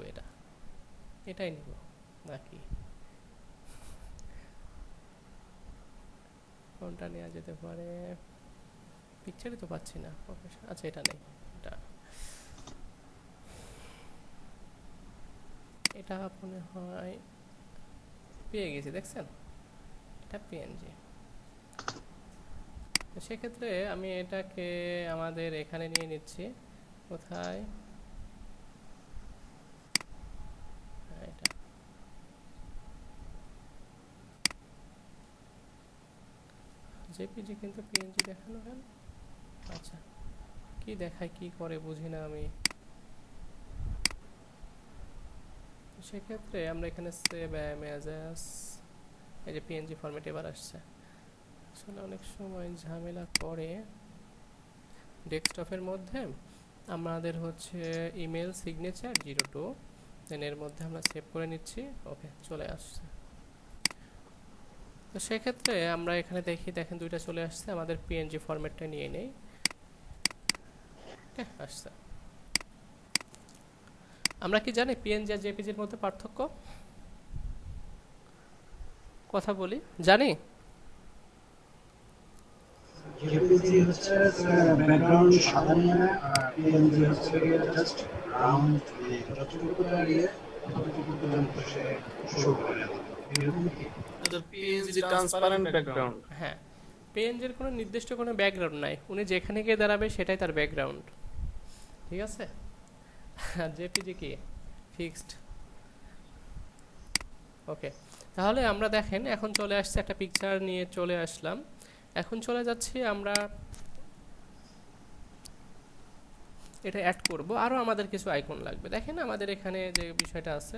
A: এটাই নিব নাকি কোনটা নেওয়া যেতে পারে? পিকচারই তো পাচ্ছি না। ওকে, আচ্ছা, এটা নেই, এটা মনে হয় পেয়ে গেছি, দেখছেন? এটা পিএনজি। সেক্ষেত্রে আমি এটাকে আমাদের এখানে নিয়ে নিচ্ছি। কোথায়? এটা জেপিজি কিন্তু পিএনজি দেখানো কেন? আচ্ছা কি দেখায় কি করে বুঝি না আমি। সেক্ষেত্রে আমরা এখানে সেভ ইমেজেস, এই যে পিএনজি ফরম্যাট এবার আসছে। আসলে অনেক সময় ঝামেলা করে। ডেস্কটপের মধ্যে আমাদের হচ্ছে ইমেল সিগনেচার 02, দেন এর মধ্যে আমরা সেভ করে নিচ্ছি। ওকে চলে আসছে। তো সেক্ষেত্রে আমরা এখানে দেখি, দেখেন দুইটা চলে আসছে। আমাদের পিএনজি ফরম্যাটটা নিয়ে নেই। ওকে আসছে। আমরা কি জানি পিএনজি আর জেপিজির মধ্যে পার্থক্য? কথা বলি, জানি?
B: জেপিজি হচ্ছে ব্যাকগ্রাউন্ড সাদা নিয়ে নেয়, আর পিএনজি হচ্ছে জাস্ট রাউন্ড যতটুকু দাঁড়িয়ে ততটুকু পর্যন্ত সে শো করে। এরকম কি?
C: PNG transparent background.
A: হ্যাঁ, পিএনজির কোনো নির্দিষ্ট কোনো ব্যাকগ্রাউন্ড নাই, উনি যেখানে গিয়ে দাঁড়াবে সেটাই তার ব্যাকগ্রাউন্ড, ঠিক আছে? আর জেপিজি কি ফিক্সড। ওকে, তাহলে আমরা দেখেন এখন চলে আসছে, একটা পিকচার নিয়ে চলে আসলাম। এখন চলে যাচ্ছি আমরা এটা অ্যাড করব। আরও আমাদের কিছু আইকন লাগবে। দেখেন আমাদের এখানে যে বিষয়টা আছে,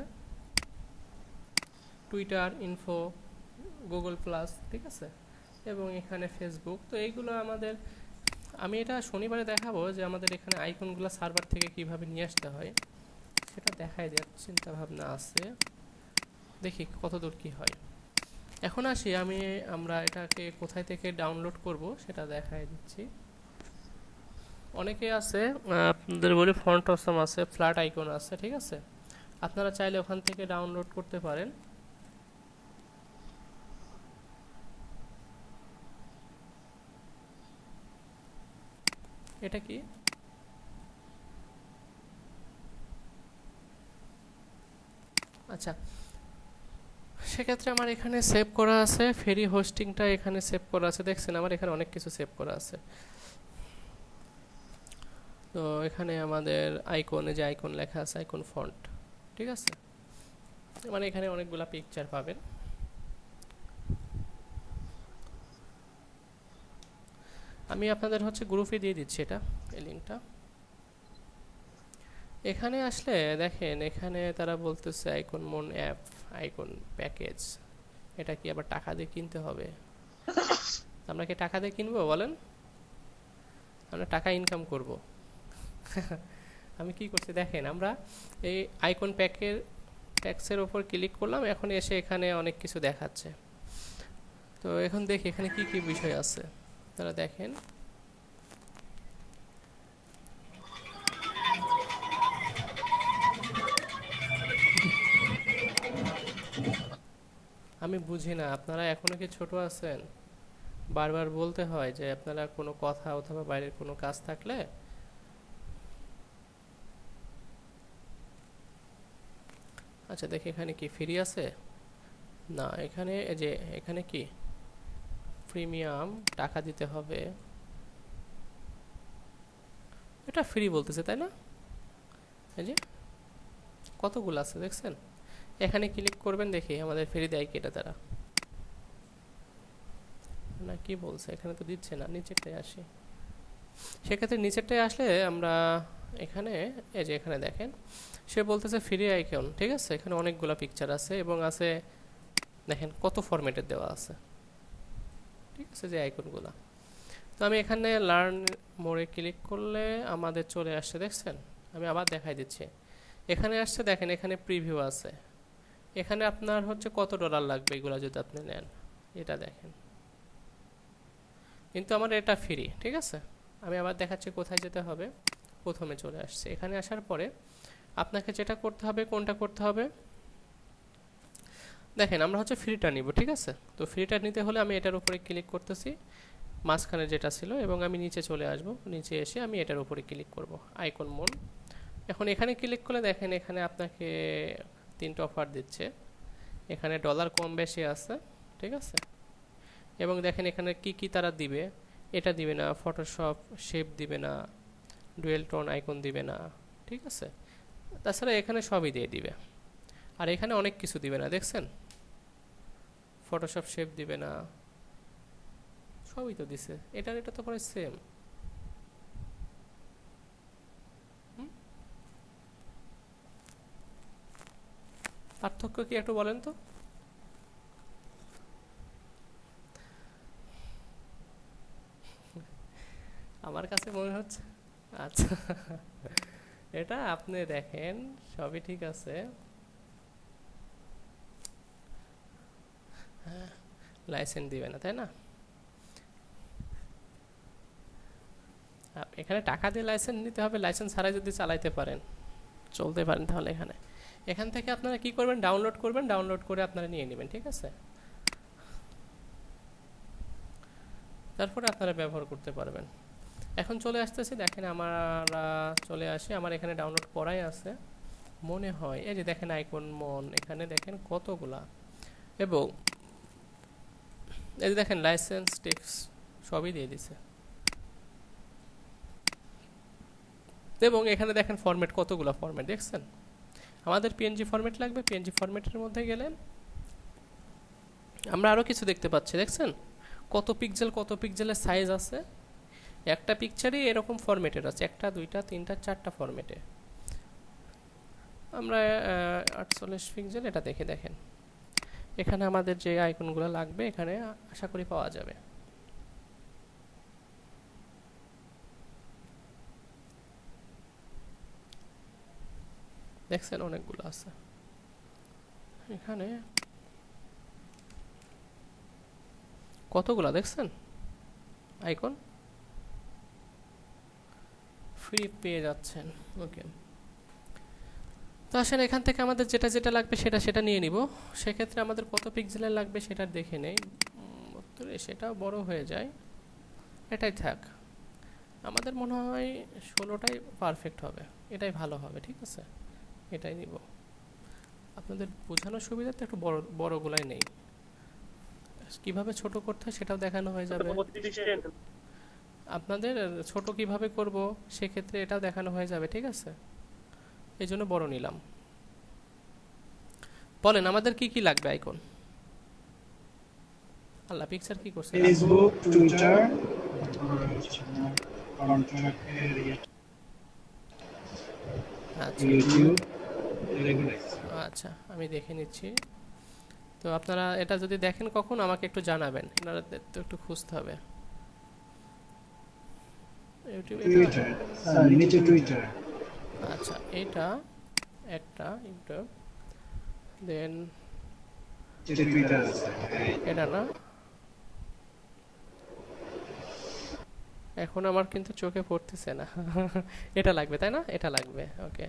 A: টুইটার, ইনফো, গুগল প্লাস, ঠিক আছে, এবং এখানে ফেসবুক। তো এইগুলো আমাদের, আমি এটা শনিবারে দেখাবো যে আমাদের এখানে আইকনগুলো সার্ভার থেকে কিভাবে নিয়ে আসতে হয়, সেটা দেখাই দেওয়ার চিন্তা ভাবনা আছে। দেখি কতদূর কি হয়। এখন আসি আমরা এটাকে কোথায় থেকে ডাউনলোড করব সেটা দেখাই দিচ্ছি। অনেকে আছে আপনাদের বলি ফন্ট অসম আছে, ফ্ল্যাট আইকন আছে, ঠিক আছে, আপনারা চাইলে ওখান থেকে ডাউনলোড করতে পারেন। এটা কি? আচ্ছা, সেক্ষেত্রে আমার এখানে সেভ করা আছে, ফেরি হোস্টিংটা এখানে সেভ করা আছে। দেখছেন আমার এখানে অনেক কিছু সেভ করা আছে। তো এখানে আমাদের আইকনে যে আইকন লেখা আছে, আইকন ফন্ট, ঠিক আছে, মানে এখানে অনেকগুলা পিকচার পাবেন। আমি আপনাদের হচ্ছে গ্রুপে দিয়ে দিচ্ছি এটা, এই লিঙ্কটা। এখানে আসলে দেখেন এখানে তারা বলতেছে আইকন মন অ্যাপ, আইকন প্যাকেজ। এটা কি আবার টাকা দিয়ে কিনতে হবে? আমরা কি টাকা দিয়ে কিনবো বলেন? আমরা টাকা ইনকাম করব। আমি কি করছি দেখেন, আমরা এই আইকন প্যাক্সের ওপর ক্লিক করলাম, এখন এসে এখানে অনেক কিছু দেখাচ্ছে। তো এখন দেখি এখানে কি কি বিষয় আছে, তারা দেখেন। আমি বুঝি না আপনারা এখনো কি ছোট আছেন? বারবার বলতে হয় যে আপনারা কোনো কথা অথবা বাইরের কোনো কাজ থাকলে আচ্ছা দেখি এখানে কি ফ্রি আছে না, এখানে এই যে এখানে কি প্রিমিয়াম টাকা দিতে হবে, এটা ফ্রি বলতেছে তাই না? এই যে কতগুলো আছে দেখছেন, এখানে ক্লিক করবেন, দেখি আমাদের ফ্রি দেয় কি এটা তারা না কি বলছে, এখানে তো দিচ্ছে না, নিচেরটায় আসি। সেক্ষেত্রে নিচেরটায় আসলে আমরা এখানে এই যে এখানে দেখেন সে বলতেছে ফ্রি আইকন, ঠিক আছে, এখানে অনেকগুলা পিকচার আছে এবং আছে দেখেন কত ফরম্যাটের দেওয়া আছে, ঠিক আছে, যে আইকনগুলা। তো আমি এখানে লার্ন মোরে ক্লিক করলে আমাদের চলে আসছে, দেখছেন, আমি আবার দেখাই দিচ্ছি। এখানে আসছে দেখেন, এখানে প্রিভিউ আছে, এখানে আপনার হচ্ছে কত ডলার লাগবে এগুলো যদি আপনি নেন, এটা দেখেন, কিন্তু আমার এটা ফ্রি, ঠিক আছে। আমি আবার দেখাচ্ছি কোথায় যেতে হবে। প্রথমে চলে আসছে, এখানে আসার পরে আপনাকে যেটা করতে হবে, কোনটা করতে হবে দেখেন, আমরা হচ্ছে ফ্রিটা নিব, ঠিক আছে। তো ফ্রিটা নিতে হলে আমি এটার উপরে ক্লিক করতেছি, মাঝখানে যেটা ছিল, এবং আমি নিচে চলে আসব, নিচে এসে আমি এটার উপরে ক্লিক করব, আইকন মোন। এখন এখানে ক্লিক করলে দেখেন এখানে আপনাকে 3টা অফার দিচ্ছে, এখানে ডলার কম বেশি আছে, ঠিক আছে, এবং দেখেন এখানে কি কি তারা দিবে, এটা দিবে না, ফটোশপ শেপ দিবে না, ডুয়েল টোন আইকন দিবে না, ঠিক আছে, তাছাড়া এখানে সবই দিয়ে দিবে। আর এখানে অনেক কিছু দিবে না, দেখছেন, ফটোশপ শেপ দিবে না, সবই তো দিছে, এটা তো প্রায় সেম, পার্থক্য কি একটু বলেন তো? আমার কাছে মনে হচ্ছে আচ্ছা এটা আপনি দেখেন সবই ঠিক আছে। হ্যাঁ, লাইসেন্স দিবে না তাই না? এখানে টাকা দিয়ে লাইসেন্স নিতে হবে, লাইসেন্স ছাড়াই যদি চালাইতে পারেন চলতে পারেন তাহলে এখান থেকে আপনারা কি করবেন, ডাউনলোড করবেন, ডাউনলোড করে আপনারা নিয়ে নেবেন, ঠিক আছে? তারপরে আপনারা ব্যবহার করতে পারবেন। এখন চলে আসতেছি, দেখেন আমরা চলে আসি, আমার এখানে ডাউনলোড করাই আছে মনে হয়। এই যে দেখেন আইকন মন, এখানে দেখেন কতগুলা, এবং এই যে দেখেন লাইসেন্স টেক্সট সবই দিয়ে দিছে, এবং এখানে দেখেন ফরম্যাট, কতগুলা ফরম্যাট দেখছেন। আমাদের পিএনজি ফরম্যাট লাগবে, পিএনজি ফরম্যাটের মধ্যে গেলে আমরা আরও কিছু দেখতে পাচ্ছি, দেখছেন কত পিক্সেল, কত পিক্সেলের সাইজ আছে। একটা পিকচারই এরকম ফরম্যাটের আছে, একটা দুইটা তিনটা চারটা ফরম্যাটে। আমরা 48 পিক্সেল এটা দেখে দেখেন এখানে আমাদের যে আইকনগুলো লাগবে এখানে আশা করি পাওয়া যাবে। দেখছেন অনেকগুলো আছে এখানে, কতগুলো দেখছেন আইকন ফ্রি পেয়ে যাচ্ছেন। ওকে, তো আসলে এখান থেকে আমাদের যেটা যেটা লাগবে সেটা নিয়ে নিব। সেক্ষেত্রে আমাদের কত পিক্সেলের লাগবে সেটা দেখে নেই, সেটা বড় হয়ে যায়, এটাই থাক। আমাদের মনে হয় 16টাই পারফেক্ট হবে, এটাই ভালো হবে, ঠিক আছে, এটাই নিব। আপনাদের বোঝানোর সুবিধাতে একটু বড়গুলাই নেই, কিভাবে ছোট করতে হয় সেটাও দেখানো হয়ে যাবে। আপনাদের ছোট কিভাবে করব সেক্ষেত্রে এটাও দেখানো হয়ে যাবে, ঠিক আছে, এই জন্য বড় নিলাম। বলেন আমাদের কি কি লাগবে আইকন? আল্লাহ পিকচার কি করছে?
B: ফেসবুক, টুইটার,
A: আচ্ছা
B: ইউটিউব,
A: আচ্ছা আমি দেখে নিচ্ছি। তো আপনারা এটা যদি দেখেন কখন আমাকে একটু জানাবেন, আপনারা তো একটু খুঁজতে হবে।
B: টুইটার, নিচে টুইটার,
A: আচ্ছা এটা একটা ইউটিউব, দেন
B: টুইটার আছে
A: এটা না, এখন আমার কিন্তু চোখে পড়তেছে না এটা লাগবে তাই না, এটা লাগবে। ওকে,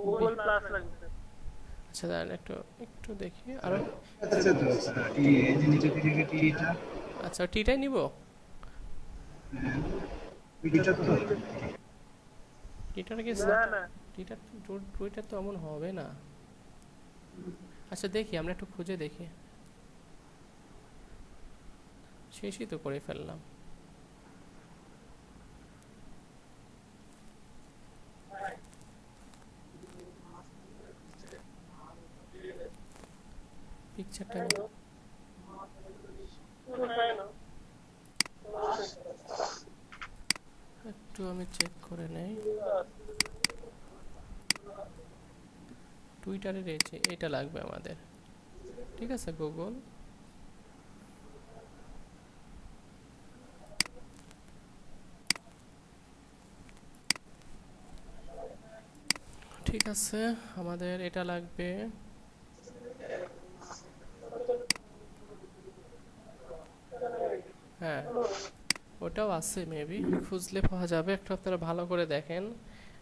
E: গুগল প্লাস লাগবে।
A: আচ্ছা দাঁড়ান একটু একটু দেখি আরো।
B: আছে তো এই যে নিচে থেকে টিটা,
A: আচ্ছা টিটাই নিব,
B: টুইটার তো
A: টিটার কি
E: না
A: টিটার, টুইটার তো এমন হবে না। আচ্ছা দেখি আমরা একটু খুঁজে দেখি, শেষই তো করে ফেললাম। পিকচারটা একটু আমি চেক করে নেই। টুইটারে রয়েছে, এটা লাগবে আমাদের, ঠিক আছে। গুগল, ঠিক আছে আমাদের এটা লাগবে। হ্যাঁ ওটাও আছে, মেবি খুঁজলে পাওয়া যাবে, একটু আপনারা ভালো করে দেখেন।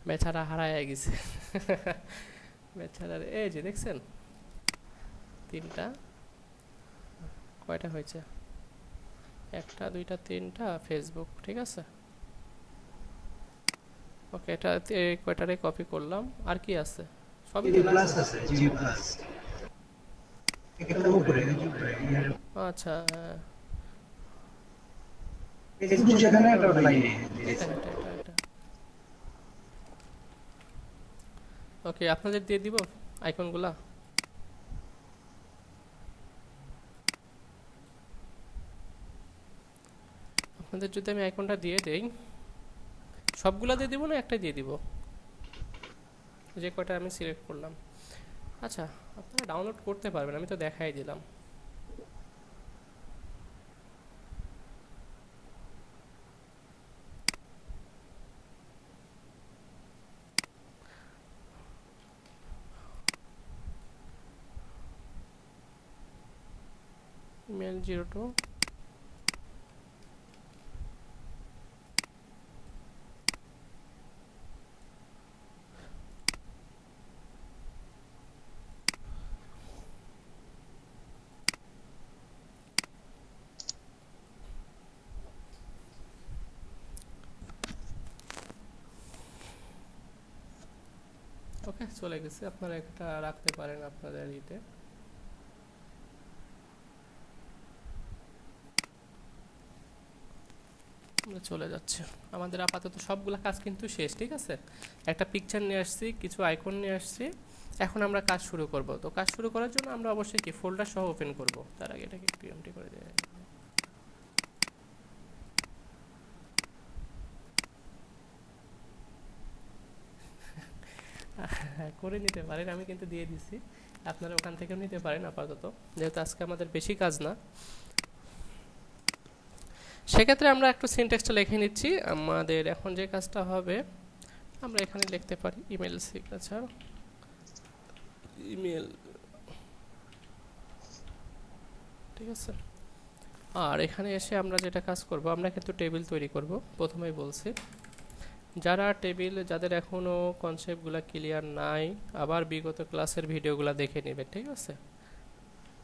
A: বেচারা হারায় গেছে বেচারার, এই যে দেখছেন তিনটা, কয়টা হয়েছে, একটা দুইটা তিনটা ফেসবুক, ঠিক আছে। ওকে, এটা কয়টারে কপি করলাম, আর কি আছে সবই
B: জি প্লাস আছে, জি প্লাস একটা উপরে
A: আচ্ছা হ্যাঁ,
B: ফেসবুক যেখানে একটা লাইনে
A: এটা। ওকে, আপনাদের দিয়ে দিব আইকনগুলা। আপনাদের যদি আমি আইকনটা দিয়ে দেই, সবগুলা দিয়ে দিব না একটা দিয়ে দিব, যে কয়টা আমি সিলেক্ট করলাম। আচ্ছা, আপনারা ডাউনলোড করতে পারবেন, আমি তো দেখাই দিলাম। ইমেল 02 ওকে, চলে গেছে। আপনারা একটা রাখতে পারেন আপনাদের ইতে। আমরা চলে যাচ্ছে, আমাদের আপাতত সবগুলা কাজ কিন্তু শেষ, ঠিক আছে। একটা পিকচার নিয়ে আসছি, কিছু আইকন নিয়ে আসছি, এখন আমরা কাজ শুরু করব। তো কাজ শুরু করার জন্য আমরা অবশ্যই কি ফোল্ডার সহ ওপেন করব। তার আগে এটাকে একটু এমটি করে দেয় করে নিতে পারেন, আমি কিন্তু দিয়ে দিছি, আপনারা ওখান থেকেও নিতে পারেন আপাতত, যেহেতু আজকে আমাদের বেশি কাজ না। সেক্ষেত্রে আমরা একটু সিনট্যাক্সটা লিখে নিচ্ছি। আমাদের এখন যে কাজটা হবে, আমরা এখানে লিখতে পারি ইমেল সিগনেচার, ইমেল, ঠিক আছে। আর এখানে এসে আমরা যেটা কাজ করব, আমরা কিন্তু টেবিল তৈরি করব। প্রথমেই বলছি, যারা টেবিল, যাদের এখনও কনসেপ্টগুলো ক্লিয়ার নাই, আবার বিগত ক্লাসের ভিডিওগুলো দেখে নেবেন, ঠিক আছে।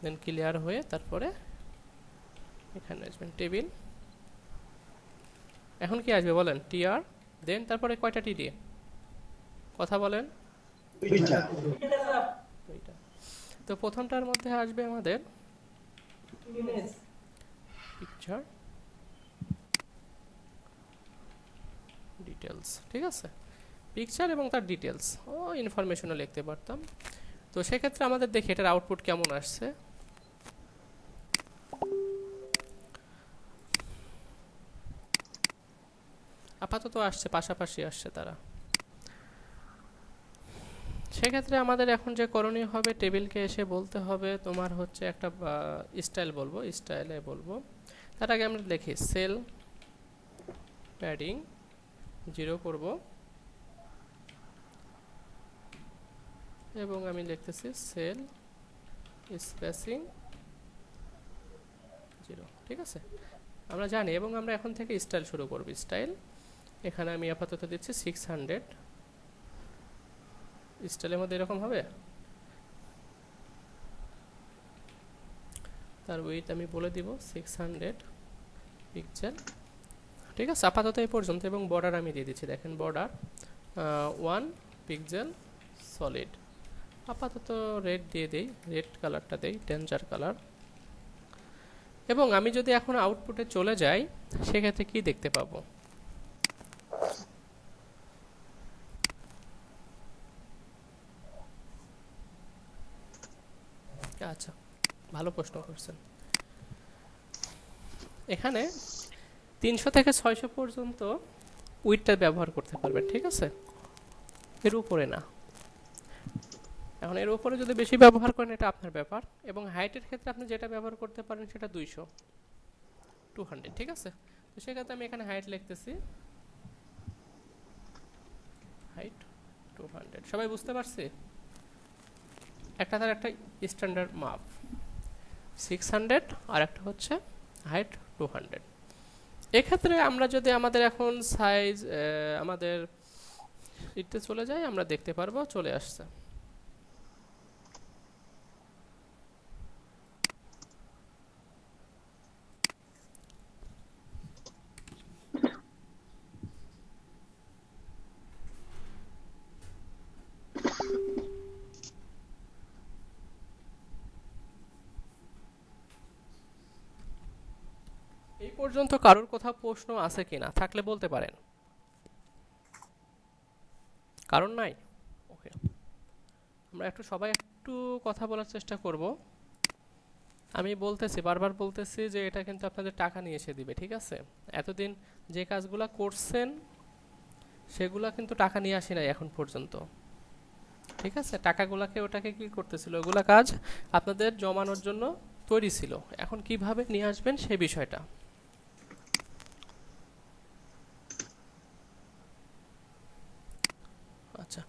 A: দেন ক্লিয়ার হয়ে তারপরে এখানে আসবেন টেবিল। এখন কি আসবে বলেন, টিআর, দেন তারপরে কয়টা টি দিয়ে কথা বলেন,
B: দুইটা।
A: দুইটা। তো প্রথমটার মধ্যে আসবে আমাদের
F: ইমেজ
A: পিকচার ডিটেলস, ঠিক আছে। পিকচার এবং তার ডিটেলস ও ইনফরমেশনও লিখতে পারতাম। তো সেক্ষেত্রে আমাদের দেখি এটার আউটপুট কেমন আসছে। আপাতত আসছে, পাশাপাশি আসছে তারা। সেক্ষেত্রে আমাদের এখন যে করণীয় হবে, টেবিলকে এসে বলতে হবে তোমার হচ্ছে একটা স্টাইল বলবো, স্টাইলে বলবো। তার আগে আমরা লিখি সেল প্যাডিং 0 করব, এবং আমি লিখতেছি সেল স্পেসিং 0, ঠিক আছে। আমরা জানি, এবং আমরা এখন থেকে স্টাইল শুরু করব। স্টাইল এখানে আমি আপাতত দিচ্ছি 600। স্টাইলের মধ্যে এরকম হবে। তার উইথ আমি বলে দিব 600 পিক্সেল, ঠিক আছে। আপাতত এই পর্যন্ত, এবং বর্ডার আমি দিয়ে দিচ্ছি, দেখেন বর্ডার 1 পিক্সেল সলিড। আপাতত রেড দিয়ে দেই, রেড কালারটা দেই, ডেঞ্জার কালার। এবং আমি যদি এখন আউটপুটে চলে যাই, সেক্ষেত্রে কি দেখতে পাবো, আচ্ছা ভালো প্রশ্ন করছেন। এখানে 300 থেকে 600 পর্যন্ত উইডটা ব্যবহার করতে পারবেন, ঠিক আছে, এর উপরে না। এখন এর উপরে যদি বেশি ব্যবহার করেন, এটা আপনার ব্যাপার। এবং হাইটের ক্ষেত্রে আপনি যেটা ব্যবহার করতে পারেন সেটা 200, ঠিক আছে। তো সেক্ষেত্রে আমি এখানে হাইট লিখতেছি, হাইট 200। সবাই বুঝতে পারছি? একটা তার একটা স্ট্যান্ডার্ড মাপ 600, আর একটা হচ্ছে হাইট 200। এক্ষেত্রে আমরা যদি আমাদের এখন সাইজ আমাদের ইতে চলে যাই, আমরা দেখতে পারবো চলে আসছে। এই পর্যন্ত কারোর কোথাও প্রশ্ন আছে কিনা, থাকলে বলতে পারেন। কারণ নাই? ওকে, আমরা একটু সবাই একটু কথা বলার চেষ্টা করব। আমি বলতেছি, বারবার বলতেছি যে এটা কিন্তু আপনাদের টাকা নিয়ে এসে দিবে, ঠিক আছে? এতদিন যে কাজগুলা করছেন সেগুলা কিন্তু টাকা নিয়ে আসে নাই এখন পর্যন্ত, ঠিক আছে? টাকাগুলাকে ওটাকে কি করতেছিল, ওগুলা কাজ আপনাদের জমানোর জন্য তৈরি ছিল। এখন কিভাবে নিয়ে আসবেন সেই বিষয়টা। আচ্ছা,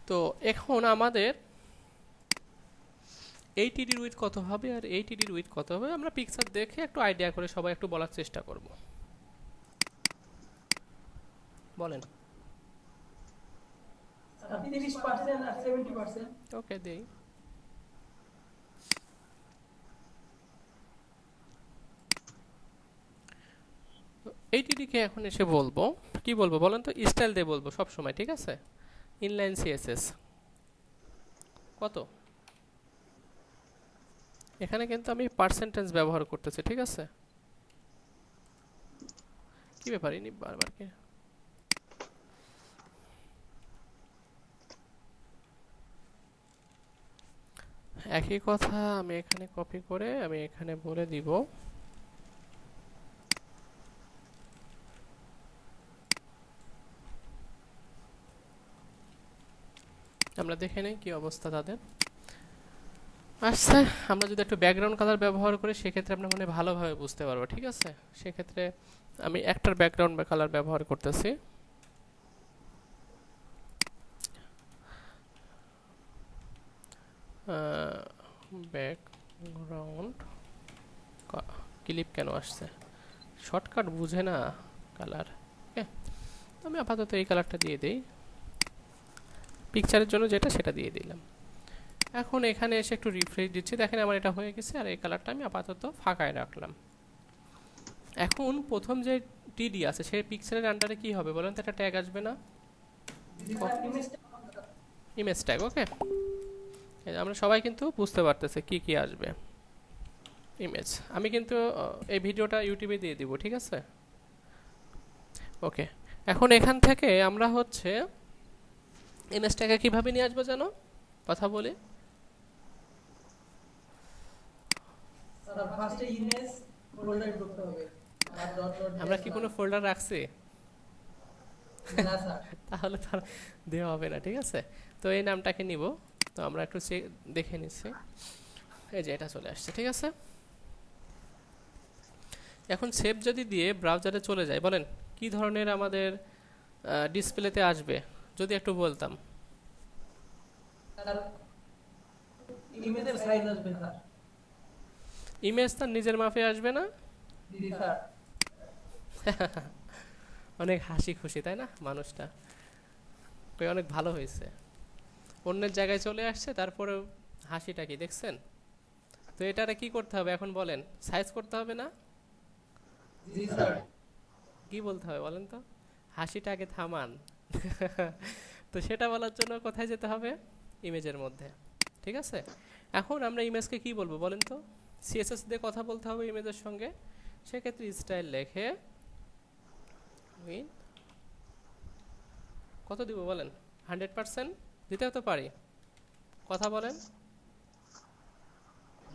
A: তো এখন আমাদের এই টিডির উইথ কত হবে আর এই টিডির উইথ কত হবে আমরা পিকচার দেখে একটু আইডিয়া করে সবাই একটু বলার চেষ্টা করব। বলেন।
F: 30% আর 70%।
A: ওকে, দেই। এই টিডিকে এখন এসে বলবো, কি বলবো বলেন তো? স্টাইল দিয়ে বলবো সব সময়, ঠিক আছে? ইনলাইন সিএসএস কত? এখানে কিন্তু আমি পার্সেন্টেজ ব্যবহার করতেছি, ঠিক আছে? কি ব্যাপার ইনি বারবার কি একই কথা আমি এখানে কপি করে আমি এখানে বলে দিব। আমরা দেখে নেই কি অবস্থা তাদের। আচ্ছা, আমরা যদি একটু ব্যাকগ্রাউন্ড কালার ব্যবহার করি সেক্ষেত্রে আমরা মানে ভালোভাবে বুঝতে পারবো, ঠিক আছে? সেক্ষেত্রে আমি একটার ব্যাকগ্রাউন্ড কালার ব্যবহার করতেছি। ব্যাকগ্রাউন্ড ক্লিপ কেন আসছে? শর্টকাট বুঝে না কালার। ওকে, আমি আপাতত এই কালারটা দিয়ে দিই, পিকচারের জন্য যেটা সেটা দিয়ে দিলাম। এখন এখানে এসে একটু রিফ্রেশ দিচ্ছি, দেখেন আমার এটা হয়ে গেছে। আর এই কালারটা আমি আপাতত ফাঁকায় রাখলাম। এখন প্রথম যে টিডি আছে সেই পিকচারের আন্ডারে কি হবে বলেন তো? একটা ট্যাগ আসবে না? Image tag. ওকে, আমরা সবাই কিন্তু বুঝতে পারতেছে কি কি আসবে। ইমেজ আমি কিন্তু এই ভিডিওটা ইউটিউবে দিয়ে দিব, ঠিক আছে? ওকে, এখন এখান থেকে আমরা হচ্ছে ইমেজটাকে কিভাবে নিয়ে আসবো জানো? কথা বলি।
F: স্যার ফার্স্টে ইমেজ ফোল্ডারে ঢুকতে হবে আর ডট ডট
A: আমরা কি কোনো ফোল্ডার রাখছি?
F: না স্যার।
A: তাহলে তার দেওয়া হবে না, ঠিক আছে? তো এই নামটাকে নিব। তো আমরা একটু দেখে নিচ্ছি, এই যে এটা চলে আসছে, ঠিক আছে? এখন সেভ যদি দিয়ে ব্রাউজারে চলে যায়, বলেন কি ধরনের আমাদের ডিসপ্লেতে আসবে যদি একটু বলতাম?
F: স্যার ইমেজের সাইজ আসবে স্যার।
A: ইমেজ তার নিজের মাপে আসবে না?
F: জি স্যার।
A: অনেক হাসি খুশি তাই না মানুষটা? ওই অনেক ভালো হয়েছে, অন্যের জায়গায় চলে আসছে, তারপরে হাসিটা কি দেখছেন? তো এটারে কি করতে হবে এখন বলেন? সাইজ করতে হবে না?
F: জি স্যার।
A: কি বলতে হবে বলেন তো? হাসিটাকে থামান। তো সেটা বলার জন্য কোথায় যেতে হবে? ইমেজের মধ্যে, ঠিক আছে? এখন আমরা ইমেজকে কি বলবো বলেন তো? সিএসএস দিয়ে কথা বলতে হবে ইমেজের সঙ্গে। সেক্ষেত্রে স্টাইল লেখে উইথ কত দিব বলেন? 100% দিতেও তো পারি, কথা বলেন।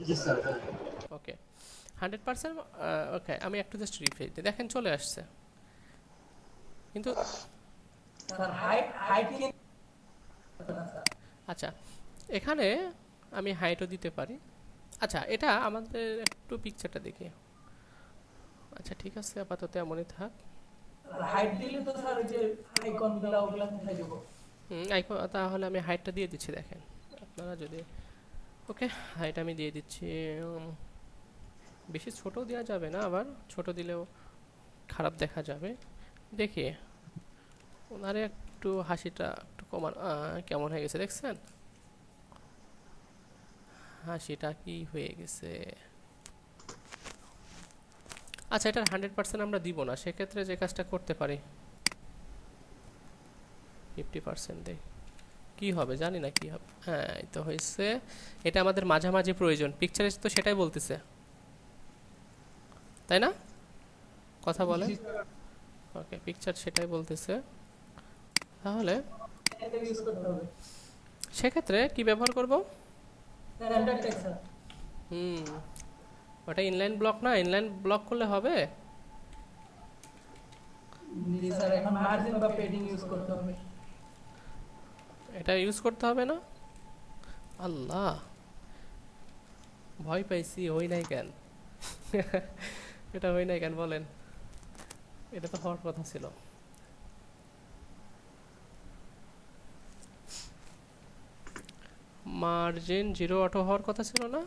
B: জি স্যার।
A: ওকে, 100%। ওকে, আমি একটু জাস্ট রিফ্রেশ দিই, দেখেন চলে আসছে। কিন্তু
F: স্যার হাইট কি না স্যার?
A: আচ্ছা, এখানে আমি হাইটও দিতে পারি। আচ্ছা, এটা আমাদের একটু পিকচারটা দেখি। আচ্ছা ঠিক আছে, আপাতত এমনই থাক।
F: হাইট দিলে তো স্যার ওই যে আইকনগুলো ওগুলা কোথায় দেব?
A: তাহলে আমি হাইটটা দিয়ে দিচ্ছি, দেখেন আপনারা যদি। ওকে, হাইট আমি দিয়ে দিচ্ছি। বেশি ছোট দেওয়া যাবে না, আবার ছোট দিলেও খারাপ দেখা যাবে। দেখি ওনারে একটু হাসিটা একটু কমান। কেমন হয়ে গেছে দেখছেন? হাসিটা কি হয়ে গেছে? আচ্ছা, এটার 100% আমরা দিব না, সেক্ষেত্রে যে কাজটা করতে পারি 50% দেই। কি হবে জানি না কি হবে। হ্যাঁ, এই তো হয়েছে। এটা আমাদের মাঝামাঝি প্রয়োজন, পিকচারে তো সেটাই বলতেছে তাই না? কথা বলে। ওকে, পিকচার সেটাই বলতেছে। তাহলে
F: এটা ইউজ করতে হবে।
A: সেক্ষেত্রে কি ব্যবহার করব?
F: Standard text sir.
A: হুম, ওটা ইনলাইন ব্লক না, ইনলাইন ব্লক করলে হবে?
F: জি স্যার, এখন মার্জিন বা পেডিং ইউজ করতে হবে।
A: এটা ইউজ করতে হবে না? আল্লাহ, ভয় পাইছি। হই নাই কেন? এটা হই নাই কেন বলেন? এটা তো হওয়ার কথা ছিল। মার্জিন 0 অটো হওয়ার কথা ছিল না?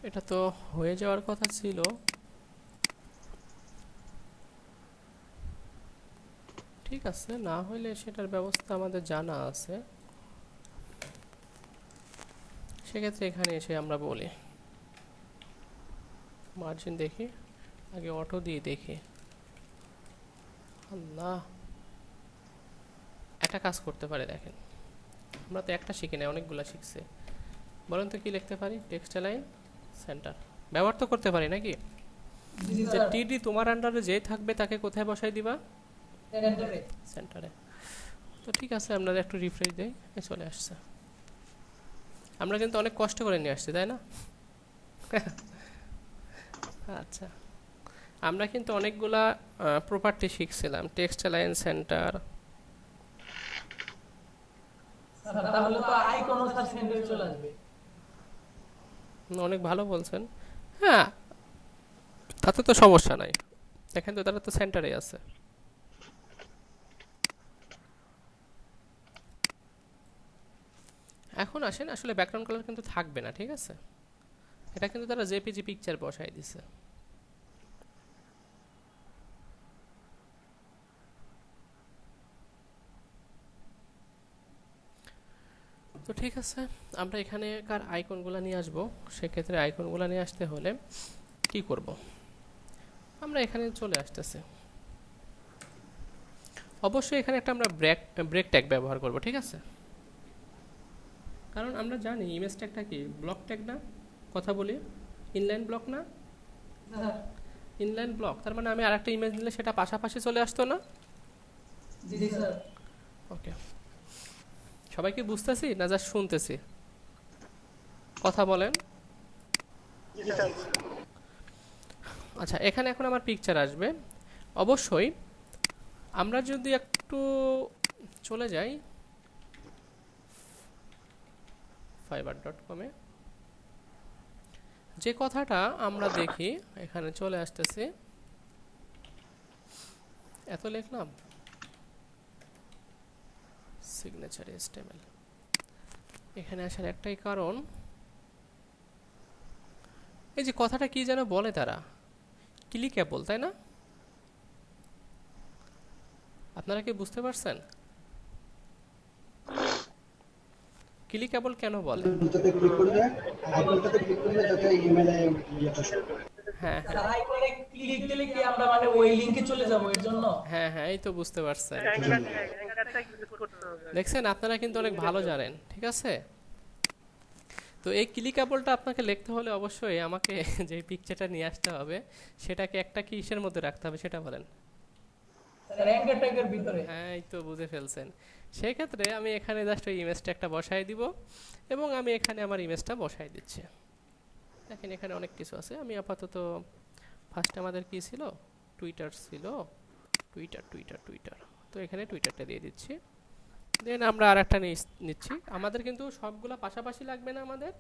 A: এটা তো হয়ে যাওয়ার কথা ছিল। ঠিক আছে, না হইলে সেটার ব্যবস্থা আমাদের জানা আছে। সেক্ষেত্রে এখানে এসে আমরা বলি মার্জিন দেখি, আগে অটো দিয়ে দেখি। আল্লাহ, একটা কাজ করতে পারে দেখেন, আমরা তো একটা শিখি না, অনেকগুলা শিখছে। বলেন তো কি লিখতে পারি? টেক্সট লাইন সেন্টার ব্যবহার তো করতে পারি নাকি?
F: জি
A: যে
F: স্যার,
A: টিডি তোমার আন্ডারে যে থাকবে তাকে কোথায় বসাই দিবা?
F: সেন্টারে।
A: সেন্টারে। তো ঠিক আছে, আমরা একটু রিফ্রেশ দেই, চলে আসছে। আমরা কিন্তু অনেক কষ্ট করে নিয়ে আসছি, তাই না? আচ্ছা, আমরা কিন্তু অনেকগুলা প্রপার্টি শিখছিলাম। টেক্সট লাইন সেন্টার,
F: স্যার তাহলে তো আইকনও স্যার সেন্টারে চলে আসবে।
A: অনেক ভালো বলছেন। হ্যাঁ, তাতে তো সমস্যা নাই। দেখেন তো, তারা তো সেন্টারে আছে। এখন আসেন, আসলে ব্যাকগ্রাউন্ড কালার কিন্তু থাকবে না, ঠিক আছে? এটা কিন্তু তারা জেপিজি পিকচার বসাই দিছে। তো ঠিক আছে, আমরা এখানেকার আইকনগুলো নিয়ে আসবো। সেক্ষেত্রে আইকনগুলো নিয়ে আসতে হলে কি করব? আমরা এখানে চলে আসতেছি। অবশ্যই এখানে একটা আমরা ব্রেক ট্যাগ ব্যবহার করব, ঠিক আছে? কারণ আমরা জানি ইমেজ ট্যাগটা কি ব্লক ট্যাগ না, কথা বলি ইনলাইন ব্লক না,
F: স্যার
A: ইনলাইন ব্লক। তার মানে আমি আরেকটা ইমেজ নিলে সেটা পাশাপাশি চলে আসতো না?
F: জি স্যার।
A: ওকে, সবাই কি বুঝতেছি না জাস্ট শুনতেছি? কথা বলেন। আচ্ছা, এখানে এখন আমার পিকচার আসবে। অবশ্যই আমরা যদি একটু চলে যাই fiverr.com-এ, যে কথাটা আমরা দেখি এখানে চলে আসতেছে, এত লিখলাম সিগনেচার HTML। এখানে আসার একটাই কারণ, এই যে কথাটা কি যেন বলে তারা, ক্লিকেবল, তাই না? আপনারা কি বুঝতে পারছেন ক্লিকেবল কেন বলে?
B: আইকনটাতে ক্লিক করলে, আইকনটাতে ক্লিক করলে যাতে ইমেলে ইয়েটা শো করে।
A: হ্যাঁ
F: স্যার আইকনে ক্লিক দিলে কি আমরা মানে ওই লিংকে চলে যাব এর জন্য?
A: হ্যাঁ হ্যাঁ, এই তো বুঝতে পারছেন। দেখছেন, আপনারা কিন্তু অনেক ভালো জানেন, ঠিক আছে? তো এই ক্লিকেবলটা আপনাকে লিখতে হলে অবশ্যই আমাকে যে পিকচারটা নিয়ে আসতে হবে সেটাকে একটা কিসের মধ্যে রাখতে হবে সেটা বলেন।
F: স্যার অ্যাঙ্কার ট্যাগের ভিতরে।
A: হ্যাঁ, এই তো বুঝে ফেলছেন। সেই ক্ষেত্রে আমি এখানে জাস্ট ওই ইমেজটা একটা বসাই দিব এবং আমি এখানে আমার ইমেজটা বসাই দিচ্ছি। দেখেন এখানে অনেক কিছু আছে। আমি আপাতত ফার্স্টে আমাদের কি ছিল, টুইটার ছিল, টুইটার। তো এখানে টুইটারটা দিয়ে দিচ্ছি। দেন আমরা আর একটা নিচ্ছি। আমাদের কিন্তু সবগুলা পাশাপাশি লাগবে না আমাদের,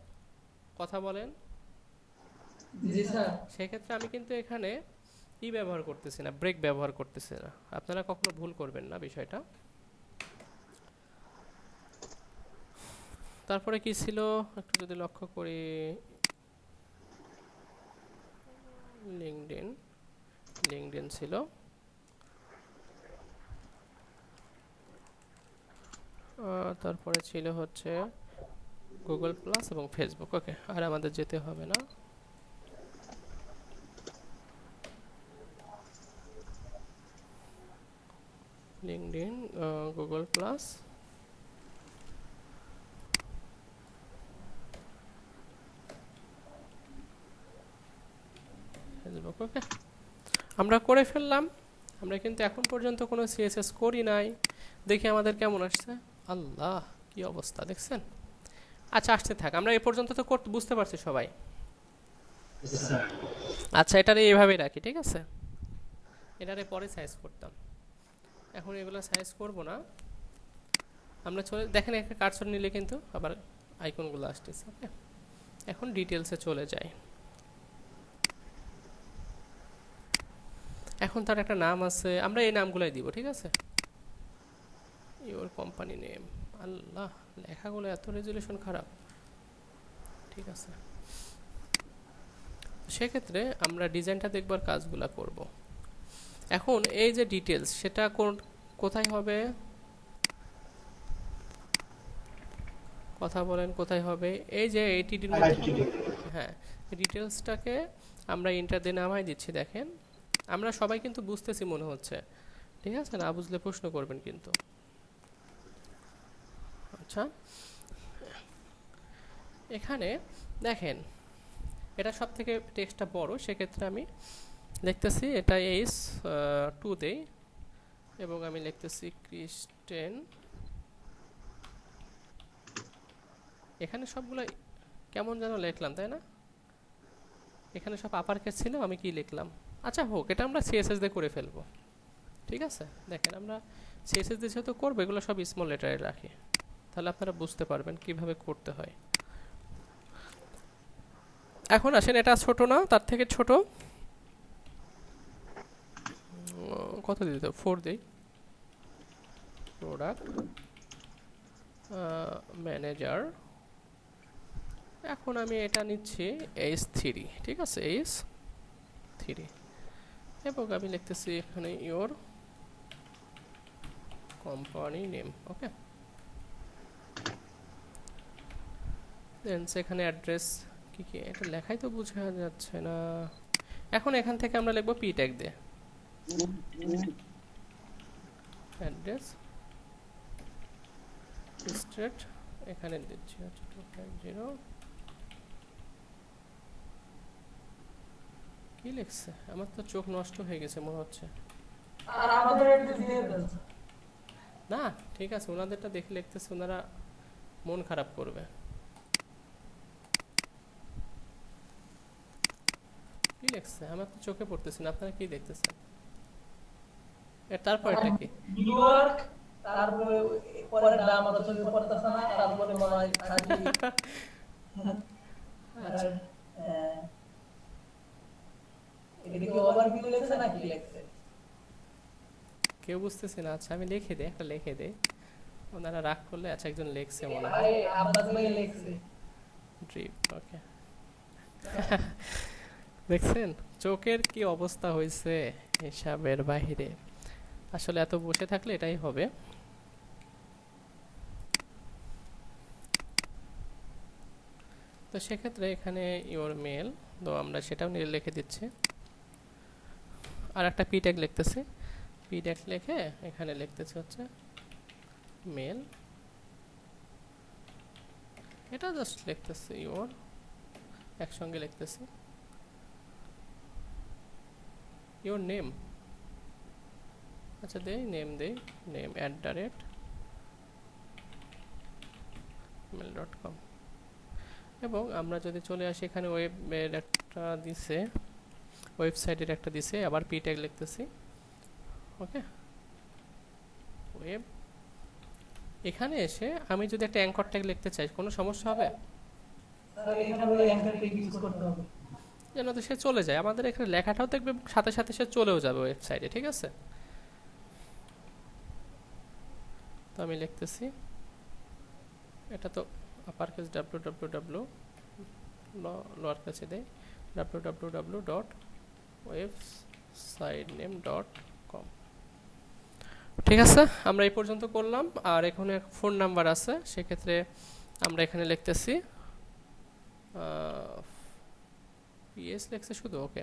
A: কথা বলেন।
F: জি স্যার।
A: সেক্ষেত্রে আমি কিন্তু এখানে ব্যবহার করতেছি না, ব্রেক ব্যবহার করতেছি না। আপনারা কখনো ভুল করবেন না বিষয়টা। তারপরে কি ছিল একটু যদি লক্ষ্য করি, লিঙ্কডইন ছিল, তারপরে ছিল হচ্ছে গুগল প্লাস এবং ফেসবুক। ওকে, আর আমাদের যেতে হবে না। LinkedIn, Google plus, Facebook. Okay, আমরা করে ফেললাম। আমরা কিন্তু এখন পর্যন্ত কোনো সিএসএস করি নাই। দেখি আমাদের কেমন আসছে। আল্লাহ, কি অবস্থা দেখছেন? আচ্ছা আসতে থাক, আমরা এই পর্যন্ত তো করতে বুঝতে পারছি সবাই।
B: স্যার
A: আচ্ছা এটারে এইভাবেই রাখি, ঠিক আছে, এটারে পরে সাইজ করতাম, এখন এগুলো সাইজ করব না। আমরা চলে দেখেন একটা কার্সর নিলে কিন্তু আবার আইকনগুলো আসতেছে। ওকে, এখন ডিটেলসে চলে যাই। এখন তার একটা নাম আছে, আমরা এই নামগুলোই দিব, ঠিক আছে। ইওর কোম্পানি নেম, আল্লাহ লেখাগুলো এত রেজুলেশন খারাপ, ঠিক আছে। সেক্ষেত্রে আমরা ডিজাইনটা দেখবার কাজগুলো করব। এখন এই যে ডিটেলস সেটা কোথায় হবে, কথা বলেন কোথায় হবে, এই যে এইটিডির মধ্যে হবে। হ্যাঁ, ডিটেলসটাকে আমরা ইন্টার দিয়ে নামাই দিচ্ছি। দেখেন আমরা সবাই কিন্তু বুঝতেছি মনে হচ্ছে, ঠিক আছে, না বুঝলে প্রশ্ন করবেন কিন্তু। আচ্ছা এখানে দেখেন এটা সব থেকে টেক্সটটা বড়, সেক্ষেত্রে আমি লিখতেছি এটা এইস 2 দেই এবং আমি লিখতেছি ক্রিস্টেন। এখানে সবগুলো কেমন যেন লিখলাম, তাই না? এখানে সব আপার কেস ছিল, আমি কি লিখলাম? আচ্ছা হোক, এটা আমরা সিএসএস দিয়ে করে ফেলবো, ঠিক আছে। দেখেন আমরা সিএসএস দিয়ে যেহেতু করবো, এগুলো সব স্মল লেটারে রাখি, তাহলে আপনারা বুঝতে পারবেন কিভাবে করতে হয়। এখন আসেন, এটা ছোট না, তার থেকে ছোট কত দিতে, 4 দেই। প্রোডাক্ট ম্যানেজার, এখন আমি এটা নিচ্ছি H3, ঠিক আছে, H3 এবং আমি লিখতেছি এখানে ইওর কোম্পানি নেম। ওকে, দেন সেখানে অ্যাড্রেস কি কি, এটা লেখাই তো বোঝা যাচ্ছে না। এখন এখান থেকে আমরা লিখব পি ট্যাগ দিয়ে অ্যাড্রেস স্ট্রেট, এখানে দিচ্ছি 250। কি লিখছে, আমার তো চোখ নষ্ট হয়ে গেছে মনে হচ্ছে।
F: আর আমাদের অ্যাড্রেস দিয়ে দেন।
A: না ঠিক আছে, ওনাদেরটা দেখে লিখতেছে, ওনারা মন খারাপ করবে। কি লিখছে আমার তো চোখে পড়তেছে না, আপনারা কি দেখতেছেন? এর তারপর এটা কি?
F: নিউইয়র্ক, তারপরে পরে নাম আমরা চোখে পড়তেছে না, তারপরে মনে হয় খালি
A: আচ্ছা
F: এটা কি ওভারভিউ লেখছে না কি লেখছে?
A: কেউ বুঝতেছে না। আচ্ছা আমি লিখে দেই, একটা লিখে দেই, ওনারা রাগ করলে। আচ্ছা একজন লিখছে মনে হয়,
F: আরে আব্বাস ভাই লেখছে।
A: ড্রিপ। ওকে, দেখছেন চোখের কি অবস্থা হয়েছে, হিসাবের বাহিরে। আসলে এত বসে থাকলে এটাই হবে। তো সেক্ষেত্রে এখানে ইওর মেল, তো আমরা সেটাও লিখে দিচ্ছি। আর একটা পি ট্যাগ লিখতেছি, পি ট্যাগ লিখে এখানে লিখতেছি হচ্ছে মেল, এটা জাস্ট লিখতেছি ইওর, একসঙ্গে লিখতেছি ইওর নেম। আচ্ছা দেই নেম, দেই নেম @mail.com। এবং আমরা যদি চলে আসি এখানে ওয়েবের একটা দিছে, ওয়েবসাইটের একটা দিছে, আবার পি ট্যাগ লিখতেছি। ওকে, ওয়েব। এখানে এসে আমি যদি একটা অ্যাঙ্কর ট্যাগ লিখতে চাই, কোনো সমস্যা হবে?
F: স্যার এখানে ওই অ্যাঙ্কার ট্যাগ ইউজ করতে হবে
A: যেন তো সে চলে যায়, আমাদের এখানে লেখাটাও দেখবে সাথে সাথে সে চলেও যাবে ওয়েবসাইটে, ঠিক আছে। তো আমি লিখতেছি, এটা তো আপার কেস www, লোয়ার কেসে দেই www.websitename.com। ঠিক আছে, আমরা এই পর্যন্ত করলাম। আর এখানে ফোন নাম্বার আছে, সেক্ষেত্রে আমরা এখানে লিখতেছি পিএস লিখছে শুধু। ওকে,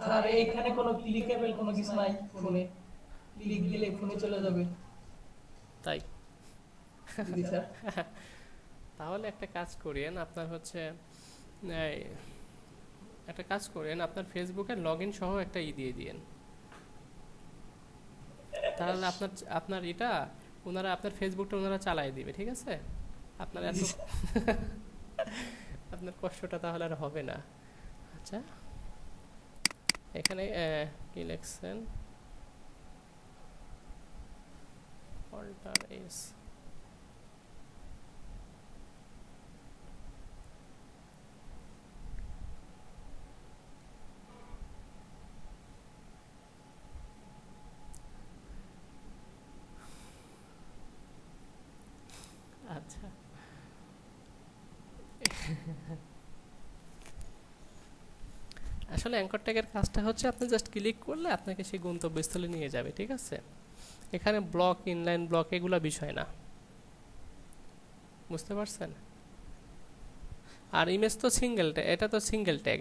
F: স্যার এখানে কোনো ক্লিকেবল কোনো কিছু নাই, ফোনে ক্লিক দিলে ফোনে চলে যাবে।
A: তাই
F: জি স্যার।
A: তাহলে একটা কাজ করেন, আপনার হচ্ছে এই, একটা কাজ করেন, আপনার ফেসবুকের লগইন সহ একটা দিয়ে দিয়েন, তাহলে আপনার এটা ওনারা আপনার ফেসবুকটা ওনারা চালাই দিবে, ঠিক আছে? আপনার এত আপনার কষ্টটা তাহলে আর হবে না। আচ্ছা, এখানে কি লিখছেন? অল্টার এস, আচ্ছা আসলে অ্যাঙ্কর ট্যাগের কাজটা হচ্ছে আপনি জাস্ট ক্লিক করলে আপনাকে সেই গন্তব্যস্থলে নিয়ে যাবে, ঠিক আছে? এখানে ব্লক, ইনলাইন ব্লক এগুলা বিষয় না, বুঝতে পারছেন? আর ইমেজ তো সিঙ্গেল ট্যাগ, এটা তো সিঙ্গেল ট্যাগ,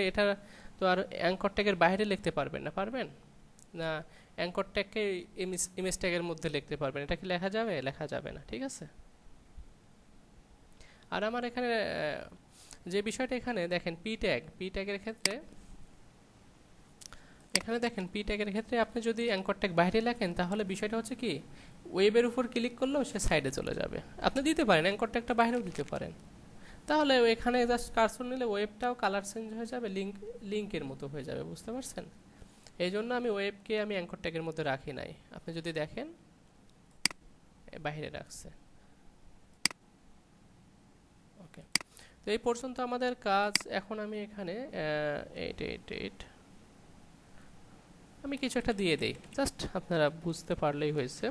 A: এটা তো আর অ্যাঙ্কর ট্যাগের বাইরে লিখতে পারবেন না, পারবেন না? অ্যাঙ্কর ট্যাগকে ইমেজ ট্যাগের মধ্যে লিখতে পারবেন, এটা কি লেখা যাবে? লেখা যাবে না, ঠিক আছে? আর আমার এখানে যে বিষয়টা এখানে দেখেন পি ট্যাগের ক্ষেত্রে, এখানে দেখেন পি ট্যাগের ক্ষেত্রে আপনি যদি অ্যাঙ্কর ট্যাগ বাইরে লেখেন তাহলে বিষয়টা হচ্ছে কি, ওয়েবের উপর ক্লিক করলেও সে সাইডে চলে যাবে। আপনি দিতে পারেন অ্যাঙ্কর ট্যাগটা বাইরেও দিতে পারেন, তাহলে এখানে জাস্ট কার্সর নিলে ওয়েবটাও কালার চেঞ্জ হয়ে যাবে, লিঙ্কের মতো হয়ে যাবে, বুঝতে পারছেন? এই জন্য আমি ওয়েবকে আমি অ্যাঙ্কর ট্যাগের মধ্যে রাখি নাই। আপনি যদি দেখেন বাইরে রাখছে। ওকে, তো এই পর্যন্ত আমাদের কাজ। এখন আমি এখানে 888 আমি কিছু একটা দিয়ে দেই, জাস্ট আপনারা বুঝতে পারলেই হয়েছে।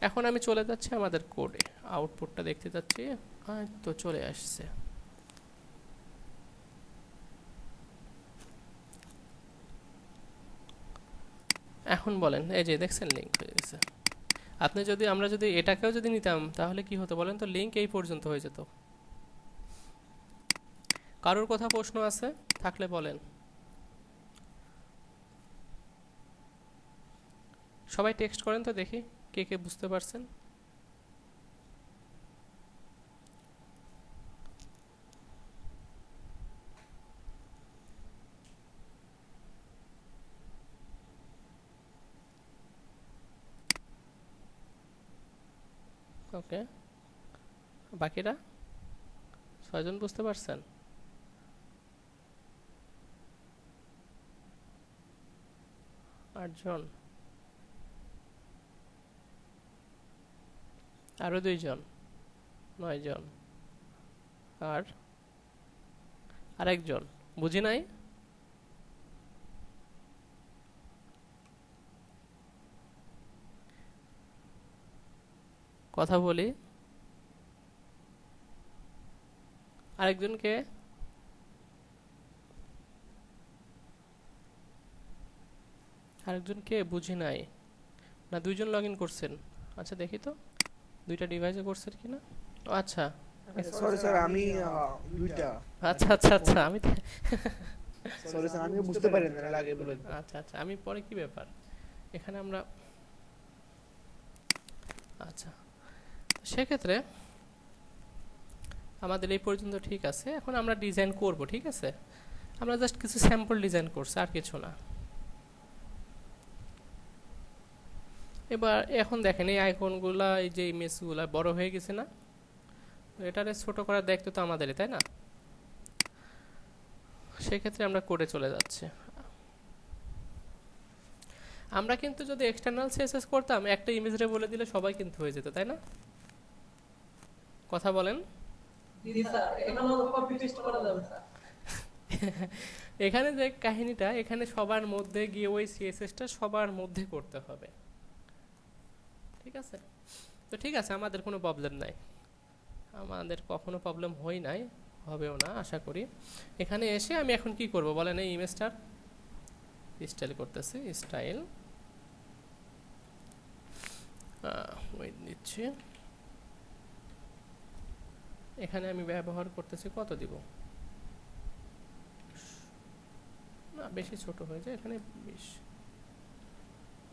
A: এখন আমি চলে যাচ্ছি আমাদের কোডে, আউটপুটটা দেখতে যাচ্ছি, তো চলে আসছে। এখন বলেন, এই যে দেখছেন লিঙ্ক হয়ে গেছে। আপনি যদি, আমরা যদি এটাকেও যদি নিতাম তাহলে কি হতো বলেন তো? লিঙ্ক এই পর্যন্ত হয়ে যেত। কারোর কথা প্রশ্ন আছে থাকলে বলেন। সবাই টেক্সট করেন তো দেখি কে কে বুঝতে পারছেন। ওকে, বাকিরা 6 জন বুঝতে পারছেন? আটজন, আরো 2 জন, 9 জন, আর আরেকজন বুঝি নাই। কথা বলি, আরেকজনকে, আরেকজনকে বুঝি নাই না? 2 জন লগ ইন করছেন? আচ্ছা দেখি তো 2টা ডিভাইসে করছেন কিনা। আচ্ছা
G: সরি স্যার, আমি দুইটা।
A: আচ্ছা আচ্ছা আচ্ছা আমি
G: সরি স্যার, আমি বুঝতে পারি না, আগে বলে দিন।
A: আচ্ছা আচ্ছা আমি পরে কি ব্যাপার এখানে আমরা। আচ্ছা, সেক্ষেত্রে আমাদের এই পর্যন্ত ঠিক আছে। এখন আমরা ডিজাইন করব, ঠিক আছে? আমরা জাস্ট কিছু স্যাম্পল ডিজাইন করছি, আর কিছু না। এবার এখন দেখেন এই আইকনগুলা, এই যে ইমেজগুলা বড় হয়ে গেছে না? এটারে ছোট করার দায়িত্ব তো আমাদেরই, তাই না? সেক্ষেত্রে আমরা কোডে চলে যাচ্ছি। আমরা কিন্তু যদি এক্সটার্নাল সিএসএস করতাম, একটা ইমেজরে বলে দিলে সবাই কিন্তু হয়ে যেত, তাই না? কথা বলেন।
F: জি স্যার, এখানেও কপি পেস্ট করা যাবে স্যার।
A: এখানে যে কাহিনীটা, এখানে সবার মধ্যে গিয়ে ওই সিএসএসটা সবার মধ্যে করতে হবে, ঠিক আছে? তো ঠিক আছে, আমাদের কোনো প্রবলেম নাই, আমাদের কখনো প্রবলেম হয় নাই, হবেও না আশা করি। এখানে এসে আমি এখন কি করব বলেন? এই ইমেজটার স্টাইল করতেছি, স্টাইল ওয়েট নিচ্ছি। এখানে আমি ব্যবহার করতেছি, কত দিব না, বেশি ছোট হয়ে যায়, এখানে 20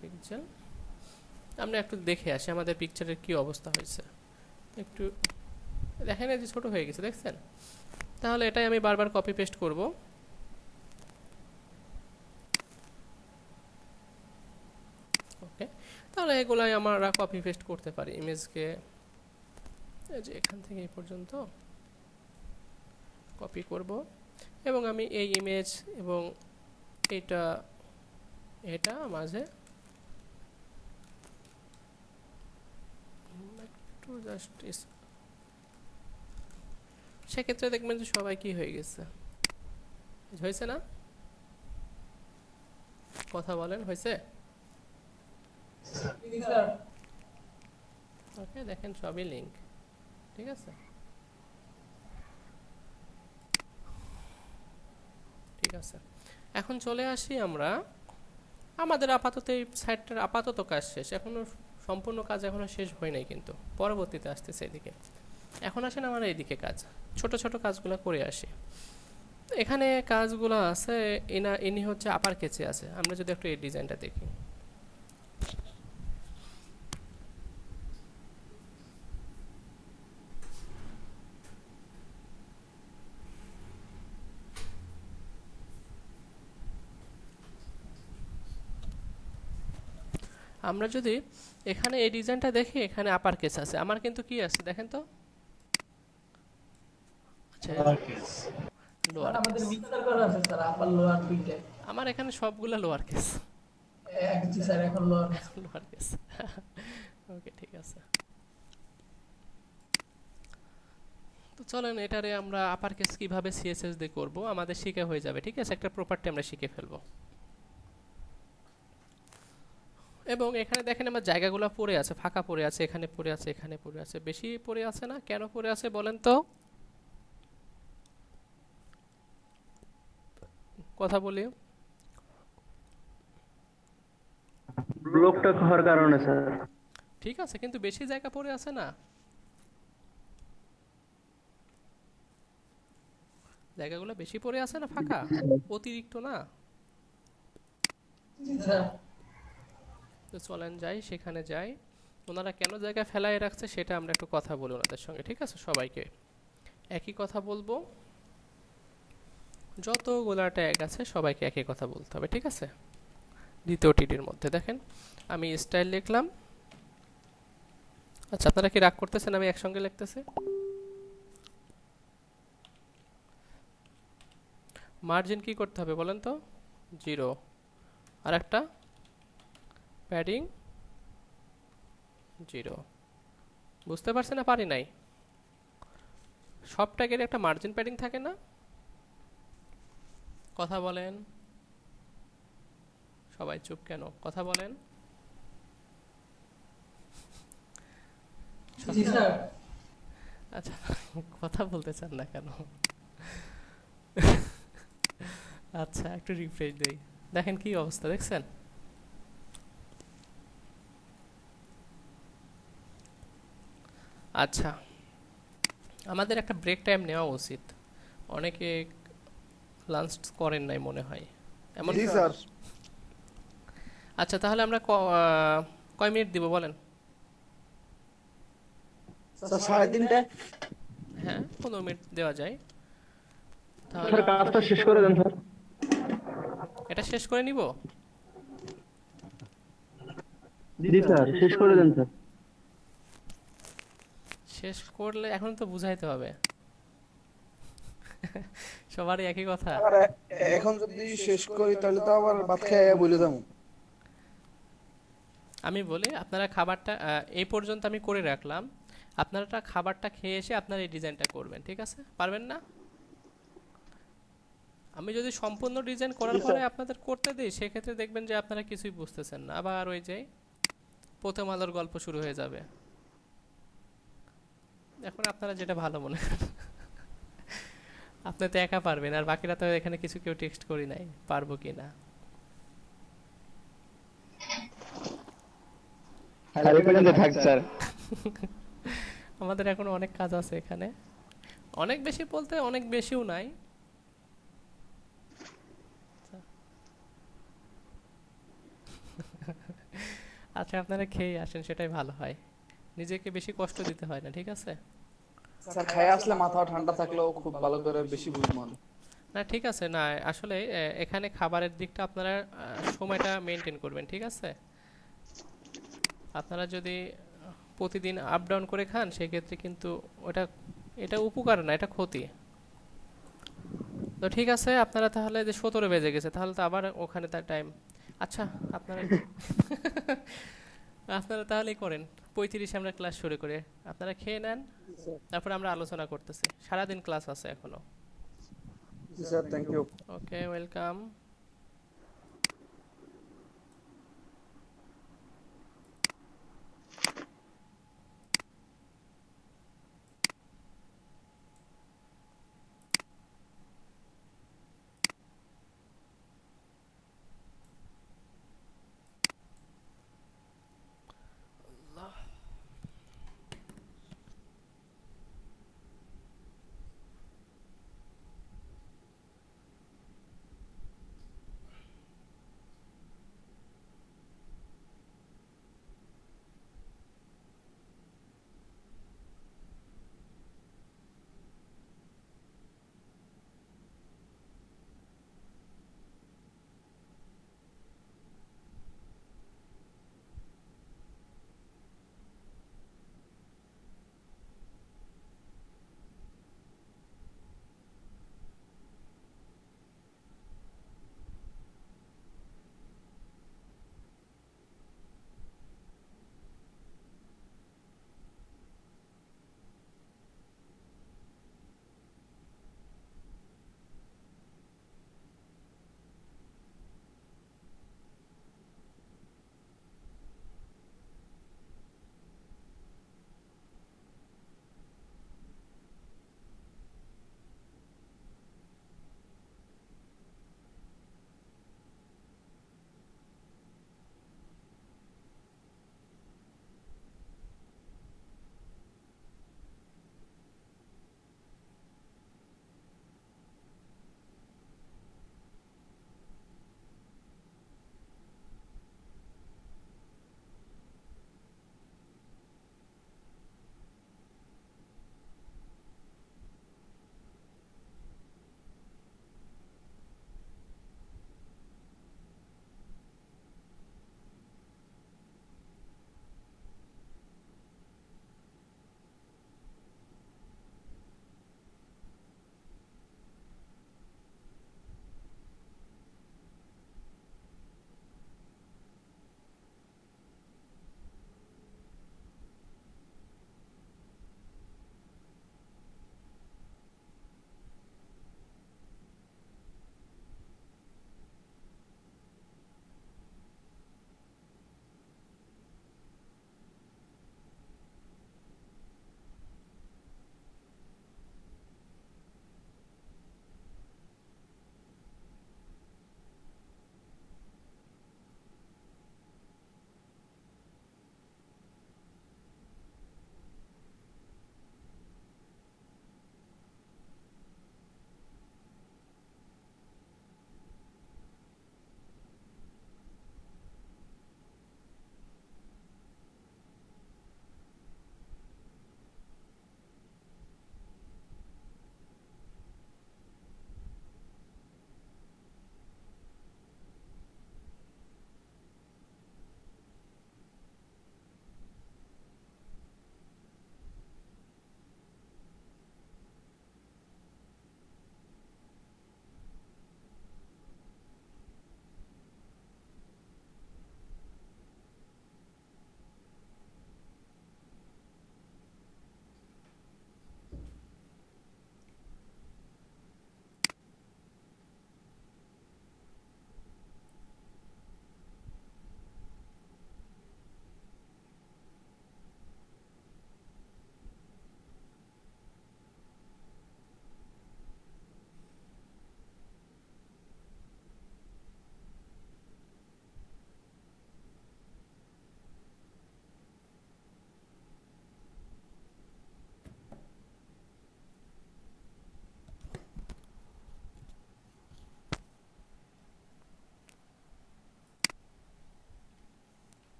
A: পিক্সেল। আমরা একটু দেখে আসি আমাদের পিকচারের কি অবস্থা হয়েছে। একটু দেখেন, এই যে ছোট হয়ে গেছে, দেখছেন? তাহলে এটাই আমি বারবার কপি পেস্ট করব। ওকে, তো তাহলে এগুলাই আমরা কপি পেস্ট করতে পারি ইমেজকে, এই যে এখান থেকে এই পর্যন্ত কপি করব এবং আমি এই ইমেজ এবং এটা মাঝে একটু জাস্ট সেক্ষেত্রে দেখবেন যে সবাই কি হয়ে গেছে, হয়েছে না? কথা বলেন, হয়েছে?
F: জি স্যার।
A: ওকে, দেখেন সবই লিংক, ঠিক আছে। ঠিক আছে, এখন চলে আসি আমরা আমাদের আপাতত এই সাইটটার আপাতত কাজ শেষ, এখনো সম্পূর্ণ কাজ এখনো শেষ হয় নাই, কিন্তু পরবর্তীতে আসতেছে এদিকে। এখন আসেন আমার এইদিকে কাজ, ছোট ছোট কাজগুলো করে আসি। এখানে কাজগুলো আছে, ইনি হচ্ছে আপার কেচে আছে। আমরা যদি একটু এই ডিজাইনটা দেখি, আমরা যদি এখানে এই ডিজাইনটা দেখি, এখানে আপার কেস আছে, আমার কিন্তু কি আছে দেখেন তো, আচ্ছা লোয়ার
F: আমাদের মিক্সার করা আছে স্যার, আপার লোয়ার দুইটাই।
A: আমার এখানে সবগুলো লোয়ার কেস,
F: জি স্যার, এখন লোয়ার।
A: Lower case. ওকে, ঠিক আছে। তো চলেন এটারে আমরা আপার কেস কিভাবে সিএসএস দিয়ে করব আমাদের শিখে হয়ে যাবে, ঠিক আছে। একটা প্রপার্টি আমরা শিখে ফেলবো। এবং এখানে দেখেন আমার জায়গাগুলো পড়ে আছে, ফাঁকা পড়ে আছে, এখানে পড়ে আছে, এখানে পড়ে আছে, বেশি পড়ে আছে না? কেন পড়ে আছে বলেন তো, কথা বলি।
C: ব্লকটা হওয়ার কারণে স্যার।
A: ঠিক আছে, কিন্তু বেশি জায়গা পড়ে আছে না, জায়গাগুলো বেশি পড়ে আছে না, ফাঁকা অতিরিক্ত না?
F: জি স্যার।
A: তো চলেন যাই, সেখানে যাই। ওনারা কেন জায়গা ফেলায় রাখছে সেটা আমরা একটু কথা বলি ওনাদের সঙ্গে, ঠিক আছে। সবাইকে একই কথা বলবো, যতগুলা ট্যাগ আছে সবাইকে একই কথা বলতে হবে, ঠিক আছে। দ্বিতীয় টিডির মধ্যে দেখেন আমি স্টাইল লিখলাম। আচ্ছা, আপনারা কি রাগ করতেছেন আমি একসঙ্গে লিখতেছি? মার্জিন কি করতে হবে বলেন তো, 0, আর একটা প্যাডিং 0। বুঝতে পারছেন না? পারি নাই? সব ট্যাগের একটা মার্জিন প্যাডিং থাকে না? কথা বলেন, সবাই চুপ কেন? কথা বলেন।
F: জি স্যার।
A: আচ্ছা, কথা বলতে চান না কেন? আচ্ছা, একটু রিফ্রেশ দেই, দেখেন কি অবস্থা, দেখছেন? আচ্ছা, আমাদের একটা ব্রেক টাইম নেওয়া উচিত। অনেকে লাঞ্চ করেন নাই মনে হয়, এমন?
G: জি স্যার।
A: আচ্ছা, তাহলে আমরা কয় মিনিট দিব বলেন?
G: স্যার 3:30।
A: হ্যাঁ, 15 মিনিট দেওয়া যায়। তাহলে
C: স্যার কাজটা শেষ করে দেন স্যার।
A: এটা শেষ করে নিব।
C: জি স্যার, শেষ করে দেন স্যার।
A: শেষ করলে এখন তো বুঝাইতে হবে। সবারই একই কথা।
G: আর এখন যদি শেষ করি তাহলে তো আবার ভাত খেয়ে বলে যাবো।
A: আমি বলি আপনারা খাবারটা এই পর্যন্ত আমি করে রাখলাম, আপনারা খাবারটা খেয়ে এসে আপনারা এই ডিজাইনটা করবেন, ঠিক আছে? পারবেন না? আমি যদি সম্পূর্ণ ডিজাইন করার পরে আপনাদের করতে দিই সেক্ষেত্রে দেখবেন যে আপনারা কিছুই বুঝতেছেন না, আবার ওই যে প্রথম আলোর গল্প শুরু হয়ে যাবে। এখন আপনারা যেটা ভালো মনে করেন। আপনি তো একা পারবেন, আর বাকিরা তো এখানে কিছু কেউ টেক্সট করি নাই, পারবো কি না।
D: থাক স্যার।
A: আমাদের এখন অনেক কাজ আছে এখানে, অনেক বেশি বলতে অনেক বেশিও নাই। আচ্ছা, আপনারা খেয়ে আসেন, সেটাই ভালো হয়, নিজেকে বেশি কষ্ট দিতে হয় না, ঠিক আছে?
G: স্যার খাই আসলে মাথা ঠান্ডা থাকলেও খুব ভালো করে বেশি বুঝবো
A: না, ঠিক আছে। না, আসলে এখানে খাবারের দিকটা আপনারা সময়টা মেনটেন করবেন, ঠিক আছে? আপনারা যদি প্রতিদিন আপ ডাউন করে খান সেক্ষেত্রে কিন্তু এটা উপকার না, এটা ক্ষতি। তো ঠিক আছে, আপনারা তাহলে যে 17 বেজে গেছে, তাহলে তো আবার ওখানে তার টাইম। আচ্ছা, আপনারা আপনারা তাহলেই করেন, 35 আমরা ক্লাস শুরু করে, আপনারা খেয়ে নেন, তারপর আমরা আলোচনা করতেছি। সারাদিন ক্লাস আছে এখনো।
G: Sir thank you.
A: Okay, welcome.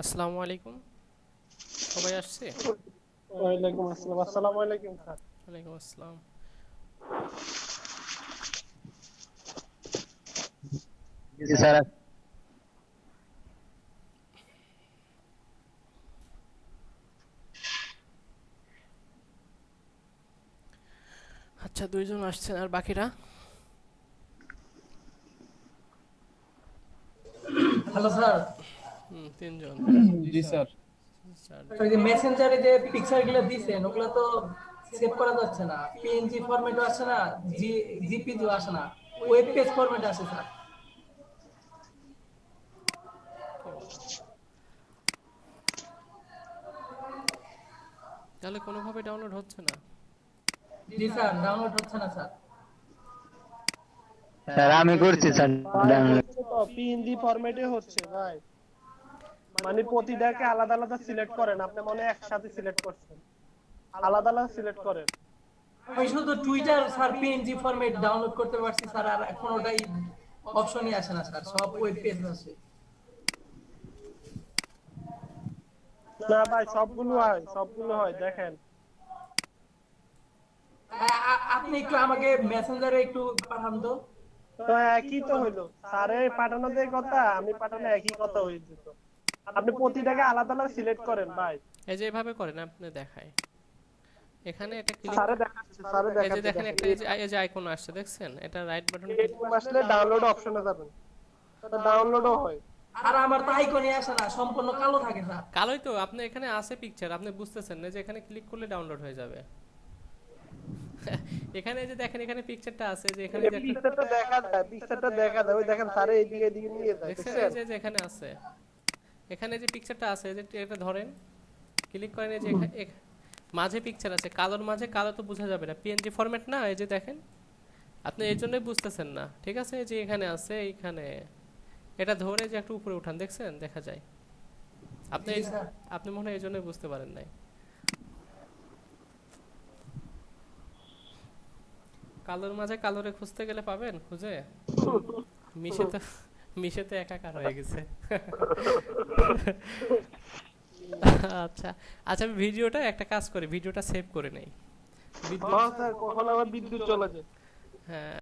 A: আসসালামু আলাইকুম, সবাই আসছে?
E: ওয়ালাইকুম আসসালাম। আসসালামু আলাইকুম স্যার।
A: ওয়ালাইকুম আসসালাম।
D: জি স্যার।
A: আচ্ছা, দুইজন আসছেন, আর বাকিরা?
F: হ্যালো স্যার,
A: তিনজন।
C: জি স্যার।
A: চারজন।
F: ওই যে মেসেঞ্জারে যে পিকচার গুলো দিছেন ওগুলো তো সেভ করা যাচ্ছে না, পিএনজি ফরম্যাটও আসে না, জিপিজিও আসে না, ওয়েব পেজ ফরম্যাটে আসে স্যার।
A: কি বলেন? তাহলে কোনোভাবে ডাউনলোড হচ্ছে না?
F: জি স্যার, ডাউনলোড হচ্ছে না স্যার।
D: স্যার আমি করছি স্যার ডাউনলোড।
E: পিএনজি ফরম্যাটে হচ্ছে ভাই, মানে প্রতিটাকে আলাদা আলাদা সিলেক্ট করেন, আপনি মনে হয় একসাথে সিলেক্ট করছেন, আলাদা আলাদা সিলেক্ট করেন।
F: আমি শুধু Twitter sir PNG format download করতে পারছি স্যার, আর এখন ওটাই অপশনই আসে না স্যার, সব ওয়েব পেজ আসে।
E: না ভাই, সবগুলো হয় দেখেন।
F: আপনি একটু আমাকে মেসেঞ্জারে একটু পাঠান তো।
E: তো একই তো হইলো, স্যারে পাঠানো যে কথা, আমি পাঠানো একই কথা হয়ে যেত। আপনি প্রতিটাকে আলাদা আলাদা সিলেক্ট করেন ভাই।
A: এই যে এভাবে করেন, আপনি দেখায় এখানে এটা ক্লিক।
E: স্যারে দেখাচ্ছে,
A: এই যে দেখেন একটা, এই যে আইকন আসছে দেখছেন, এটা রাইট বাটন
E: এরকম আসলে ডাউনলোড অপশনে যাবেন, তো ডাউনলোডও হয়।
F: আর আমার তো আইকনই আসে না, সম্পূর্ণ কালো থাকে স্যার।
A: কালোই তো, আপনি এখানে আছে পিকচার, আপনি বুঝতেছেন না যে এখানে ক্লিক করলে ডাউনলোড হয়ে যাবে। এখানে যে দেখেন, এখানে পিকচারটা আছে, যে এখানে যে একটা-
E: পিকচারটা দেখা যায়, ওই দেখেন স্যারে এইদিকে এদিকে নিয়ে যায়,
A: দেখছেন
E: দেখছেন?
A: এই যে এখানে আছে, এখানে যে পিকচারটা আছে, যে এটা ধরেন, ক্লিক করেন, এই যে মাঝে পিকচার আছে, কালোর মাঝে, কালো তো বোঝা যাবে না, পিএনজি ফরম্যাট না, এই যে দেখেন, আপনি এই জন্যই বুঝতেছেন না, ঠিক আছে? এই যে এখানে আছে, এইখানে এটা ধরে যে একটু উপরে উঠান, দেখছেন দেখা যায়। আপনি
F: জি স্যার।
A: আপনি মনে হয় এই জন্যই বুঝতে পারেন নাই। কালোর মাঝে কালোরে খুঁজতে গেলে পাবেন খুঁজে? মিশে তো, মিশে তো একাকার হয়ে গেছে। আচ্ছা আচ্ছা, আমি ভিডিওটা একটা কাজ করি, ভিডিওটা সেভ করে নেই।
E: হ্যাঁ স্যার, কখন আবার বিদ্যুৎ চলে যায়।
A: হ্যাঁ,